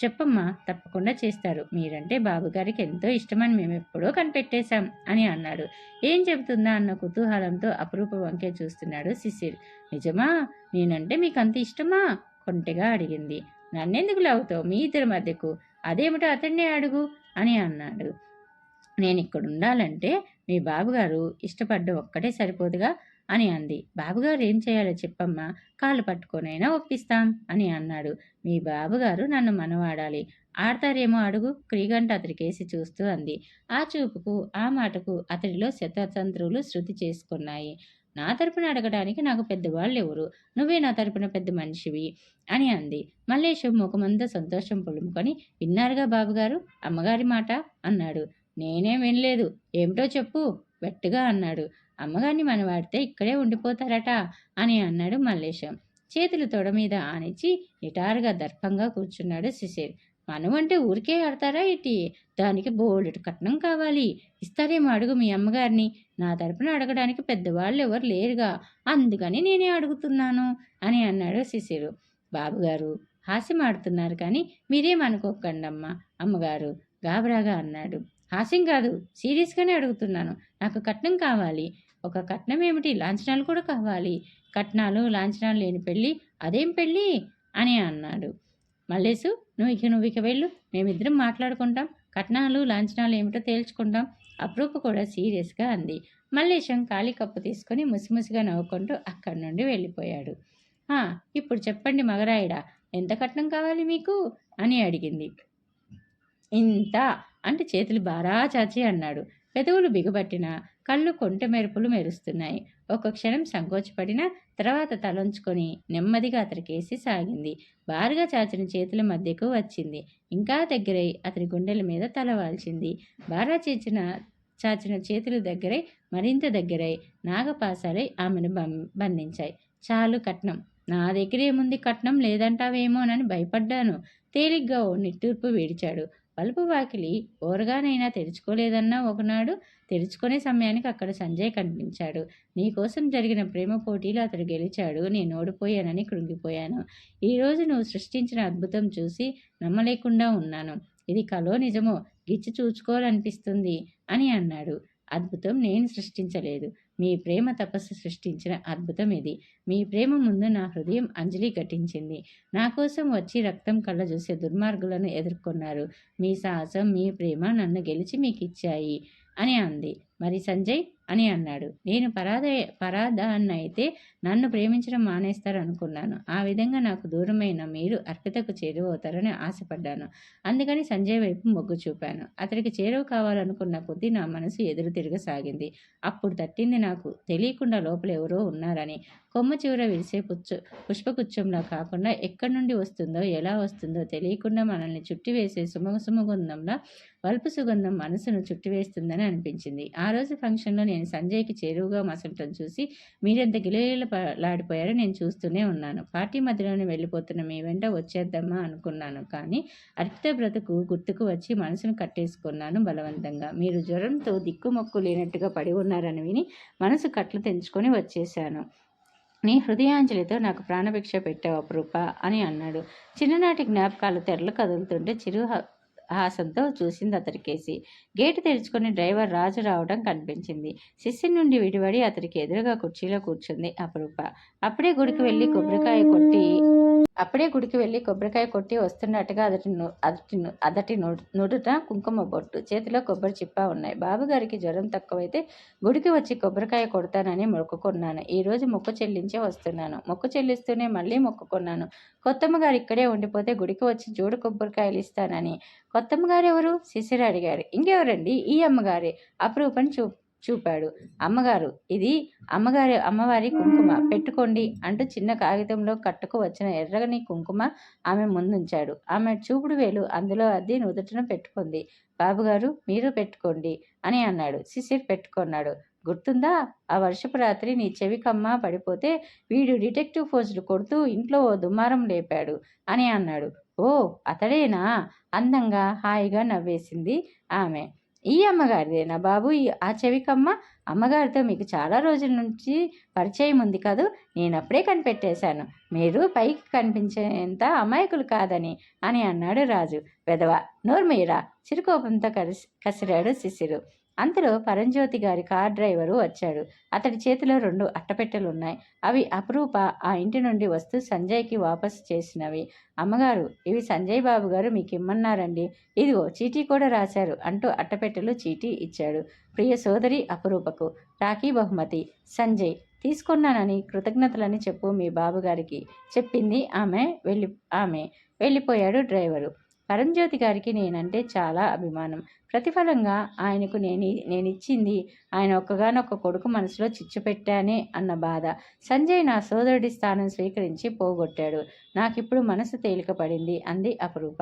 Speaker 1: చెప్పమ్మా, తప్పకుండా చేస్తారు. మీరంటే బాబుగారికి ఎంతో ఇష్టమని మేము ఎప్పుడో కనిపెట్టేశాం అని అన్నాడు. ఏం చెబుతుందా అన్న కుతూహలంతో అపరూప వంకే చూస్తున్నాడు శిశిర్. నిజమా? నేనంటే మీకు అంత ఇష్టమా? కొంటెగా అడిగింది. నన్నెందుకు లాగుతావు? మీ ఇద్దరి మధ్యకు అదేమిటో అతన్నే అడుగు అని అన్నాడు. నేను ఇక్కడ ఉండాలంటే మీ బాబుగారు ఇష్టపడ్డ ఒక్కటే సరిపోదుగా అని అంది. బాబుగారు ఏం చేయాలో చెప్పమ్మా, కాళ్ళు పట్టుకొనైనా ఒప్పిస్తాం అని అన్నాడు. మీ బాబుగారు నన్ను మనవాడాలి. ఆడతారేమో అడుగు, క్రీగంట అతడికేసి చూస్తూ అంది. ఆ చూపుకు ఆ మాటకు అతడిలో శతతంత్రులు శృతి చేసుకున్నాయి. నా తరపున అడగడానికి నాకు పెద్దవాళ్ళు ఎవరు? నువ్వే నా తరపున పెద్ద మనిషివి అని అంది. మల్లేశం ముఖమంతా సంతోషం పొలుముకొని, విన్నారుగా బాబుగారు అమ్మగారి మాట అన్నాడు. నేనేం వినలేదు, ఏమిటో చెప్పు వెట్టుగా అన్నాడు. అమ్మగారిని మనవాడితే ఇక్కడే ఉండిపోతారట అని అన్నాడు మల్లేశం. చేతులు తొడ మీద ఆనిచ్చి నిటారుగా దర్పంగా కూర్చున్నాడు శిశిర్. మనమంటే ఊరికే ఆడతారా ఇటీ? దానికి బోలెడు కట్నం కావాలి. ఇస్తారేమో అడుగు మీ అమ్మగారిని. నా తరపున అడగడానికి పెద్దవాళ్ళు ఎవరు లేరుగా, అందుకని నేనే అడుగుతున్నాను అని అన్నాడు శిశిరు. బాబుగారు హాస్యం ఆడుతున్నారు కానీ మీరేమనుకోకండమ్మా అమ్మగారు గాబరాగా అన్నాడు. హాస్యం కాదు, సీరియస్గానే అడుగుతున్నాను. నాకు కట్నం కావాలి. ఒక కట్నం ఏమిటి, లాంఛనాలు కూడా కావాలి. కట్నాలు లాంఛనాలు లేని పెళ్ళి అదేం పెళ్ళి అని అన్నాడు. మల్లేసు, నువ్వు ఇక వెళ్ళు, మేమిద్దరం మాట్లాడుకుంటాం. కట్నాలు లాంఛనాలు ఏమిటో తేల్చుకుంటాం. అప్రూప కూడా సీరియస్గా అంది. మల్లేశం ఖాళీ కప్పు తీసుకొని ముసిముసిగా నవ్వుకుంటూ అక్కడి నుండి వెళ్ళిపోయాడు. ఇప్పుడు చెప్పండి మగరాయుడా, ఎంత కట్నం కావాలి మీకు అని అడిగింది. ఇంత అంటే చేతులు బారా చాచి అన్నాడు. పెదవులు బిగబట్టిన కళ్ళు కొంటె మెరుపులు మెరుస్తున్నాయి. ఒక క్షణం సంకోచపడిన తర్వాత తలంచుకొని నెమ్మదిగా అతనికేసి సాగింది. బారుగా చాచిన చేతుల మధ్యకు వచ్చింది. ఇంకా దగ్గరై అతని గుండెల మీద తల వాల్చింది. బారా చాచిన చేతుల దగ్గరై మరింత దగ్గరై నాగపాసాలై ఆమెను బంధించాయి. చాలు కట్నం. నా దగ్గర ఏముంది కట్నం లేదంటావేమోనని భయపడ్డాను. తేలిగ్గా ఓ నిట్టూర్పు విడిచాడు. పలుపు వాకిలి ఓరగానైనా తెరుచుకోలేదన్నా ఒకనాడు. తెరుచుకునే సమయానికి అక్కడ సంజయ్ కనిపించాడు. నీకోసం జరిగిన ప్రేమ పోటీలో అతడు గెలిచాడు. నేను ఓడిపోయానని కృంగిపోయాను. ఈరోజు నువ్వు సృష్టించిన అద్భుతం చూసి నమ్మలేకుండా ఉన్నాను. ఇది కలో నిజమో గిచ్చి చూచుకోవాలనిపిస్తుంది అని అన్నాడు. అద్భుతం నేను సృష్టించలేదు. మీ ప్రేమ తపస్సు సృష్టించిన అద్భుతం ఇది. మీ ప్రేమ ముందు నా హృదయం అంజలి ఘటించింది. నా కోసం వచ్చి రక్తం కళ్ళ చూసే దుర్మార్గులను ఎదుర్కొన్నారు. మీ సాహసం, మీ ప్రేమ నన్ను గెలిచి మీకు ఇచ్చాయి అని అంది. మరి సంజయ్ అని అన్నాడు. నేను పరాదాన్నైతే నన్ను ప్రేమించడం మానేస్తారనుకున్నాను. ఆ విధంగా నాకు దూరమైన మీరు అర్పితకు చేరువవుతారని ఆశపడ్డాను. అందుకని సంజయ్ వైపు మొగ్గు చూపాను. అతడికి చేరువ కావాలనుకున్న కొద్దీ నా మనసు ఎదురు తిరగసాగింది. అప్పుడు తట్టింది నాకు తెలియకుండా లోపల ఎవరో ఉన్నారని. కొమ్మ చివర విరిసే పుష్పగుచ్చంలా కాకుండా ఎక్కడి నుండి వస్తుందో ఎలా వస్తుందో తెలియకుండా మనల్ని చుట్టివేసే సుమసుమగంధంలా వల్పు సుగంధం మనసును చుట్టివేస్తుందని అనిపించింది. ఆ రోజు ఫంక్షన్లో నేను సంజయ్కి చేరువుగా మసలటం చూసి మీరెంత గిలగిలలాడిపోయారో నేను చూస్తూనే ఉన్నాను. పార్టీ మధ్యలోనే వెళ్ళిపోతున్న మీ వెంట వచ్చేద్దామా అనుకున్నాను. కానీ అర్పిత బ్రతుకు గుర్తుకు వచ్చి మనసును కట్టేసుకున్నాను బలవంతంగా. మీరు జ్వరంతో దిక్కుమొక్కు లేనట్టుగా పడి ఉన్నారని విని మనసు కట్లు తెంచుకొని వచ్చేశాను. నీ హృదయాంజలితో నాకు ప్రాణభిక్ష పెట్టావు అపరూప అని అన్నాడు. చిన్ననాటి జ్ఞాపకాలు తెరలు కదులుతుంటే హాసంతో చూసింది అతడికేసి. గేటు తెరుచుకొని డ్రైవర్ రాజు రావడం కనిపించింది. శిష్యుని నుండి విడివడి అతడికి ఎదురుగా కుర్చీలో కూర్చుంది అపరూప. అప్పుడే గుడికి వెళ్ళి కొబ్బరికాయ కొట్టి అప్పుడే గుడికి వెళ్ళి కొబ్బరికాయ కొట్టి వస్తున్నట్టుగా అదటి నుదుట కుంకుమ బొట్టు, చేతిలో కొబ్బరి చిప్ప ఉన్నాయి. బాబుగారికి జ్వరం తక్కువైతే గుడికి వచ్చి కొబ్బరికాయ కొడతానని మొక్కుకున్నాను. ఈరోజు మొక్కు చెల్లించే వస్తున్నాను. మొక్కు చెల్లిస్తూనే మళ్ళీ మొక్కుకున్నాను. కొత్తమ్మ గారు ఇక్కడే ఉండిపోతే గుడికి వచ్చి జోడు కొబ్బరికాయలు ఇస్తానని. కొత్తమ్మ గారు ఎవరు? శిశిర అడిగారు. ఇంకెవరండి? ఈ అమ్మగారే. అపురూపని చూపాడు. అమ్మగారు, ఇది అమ్మవారి కుంకుమ, పెట్టుకోండి అంటూ చిన్న కాగితంలో కట్టుకు వచ్చిన ఎర్రని కుంకుమ ఆమె ముందుంచాడు. ఆమె చూపుడు వేలు అందులో అద్ది నుదుటను పెట్టుకుంది. బాబుగారు, మీరు పెట్టుకోండి అని అన్నాడు. శిశిర్ పెట్టుకున్నాడు. గుర్తుందా, ఆ వర్షపు రాత్రి నీ చెవికమ్మ పడిపోతే వీడు డిటెక్టివ్ పోస్టులు కొడుతూ ఇంట్లో ఓ దుమారం లేపాడు అని అన్నాడు. ఓ, అతడేనా? అందంగా హాయిగా నవ్వేసింది ఆమె. ఈ అమ్మగారిదేనా బాబు ఆ చెవికమ్మ? అమ్మగారితో మీకు చాలా రోజుల నుంచి పరిచయం ఉంది కదూ. నేనప్పుడే కనిపెట్టేశాను. మీరు పైకి కనిపించేంత అమాయకులు కాదని అని అన్నాడు రాజు. వెధవ, నోర్మయ్యరా, చిరుకోపంతో కసిరాడు శిశిరు. అంతలో పరంజ్యోతి గారి కార్ డ్రైవరు వచ్చాడు. అతడి చేతిలో 2 అట్టపెట్టెలున్నాయి. అవి అపురూప ఆ ఇంటి నుండి వస్తూ సంజయ్కి వాపసు చేసినవి. అమ్మగారు, ఇవి సంజయ్ బాబు గారు మీకు ఇమ్మన్నారండి. ఇదిగో చీటీ కూడా రాశారు అంటూ అట్టపెట్టెలు చీటీ ఇచ్చాడు. ప్రియ సోదరి అపురూపకు రాఖీ బహుమతి. సంజయ్, తీసుకున్నానని కృతజ్ఞతలని చెప్పు మీ బాబుగారికి చెప్పింది ఆమె. వెళ్ళిపోయాడు డ్రైవరు. పరంజ్యోతి గారికి నేనంటే చాలా అభిమానం. ప్రతిఫలంగా ఆయనకు నేనిచ్చింది ఆయన ఒక్కగానొక్క కొడుకు మనసులో చిచ్చు పెట్టానే అన్న బాధ. సంజయ్ నా సోదరుడి స్థానం స్వీకరించి పోగొట్టాడు. నాకిప్పుడు మనసు తేలిక పడింది అంది అపురూప.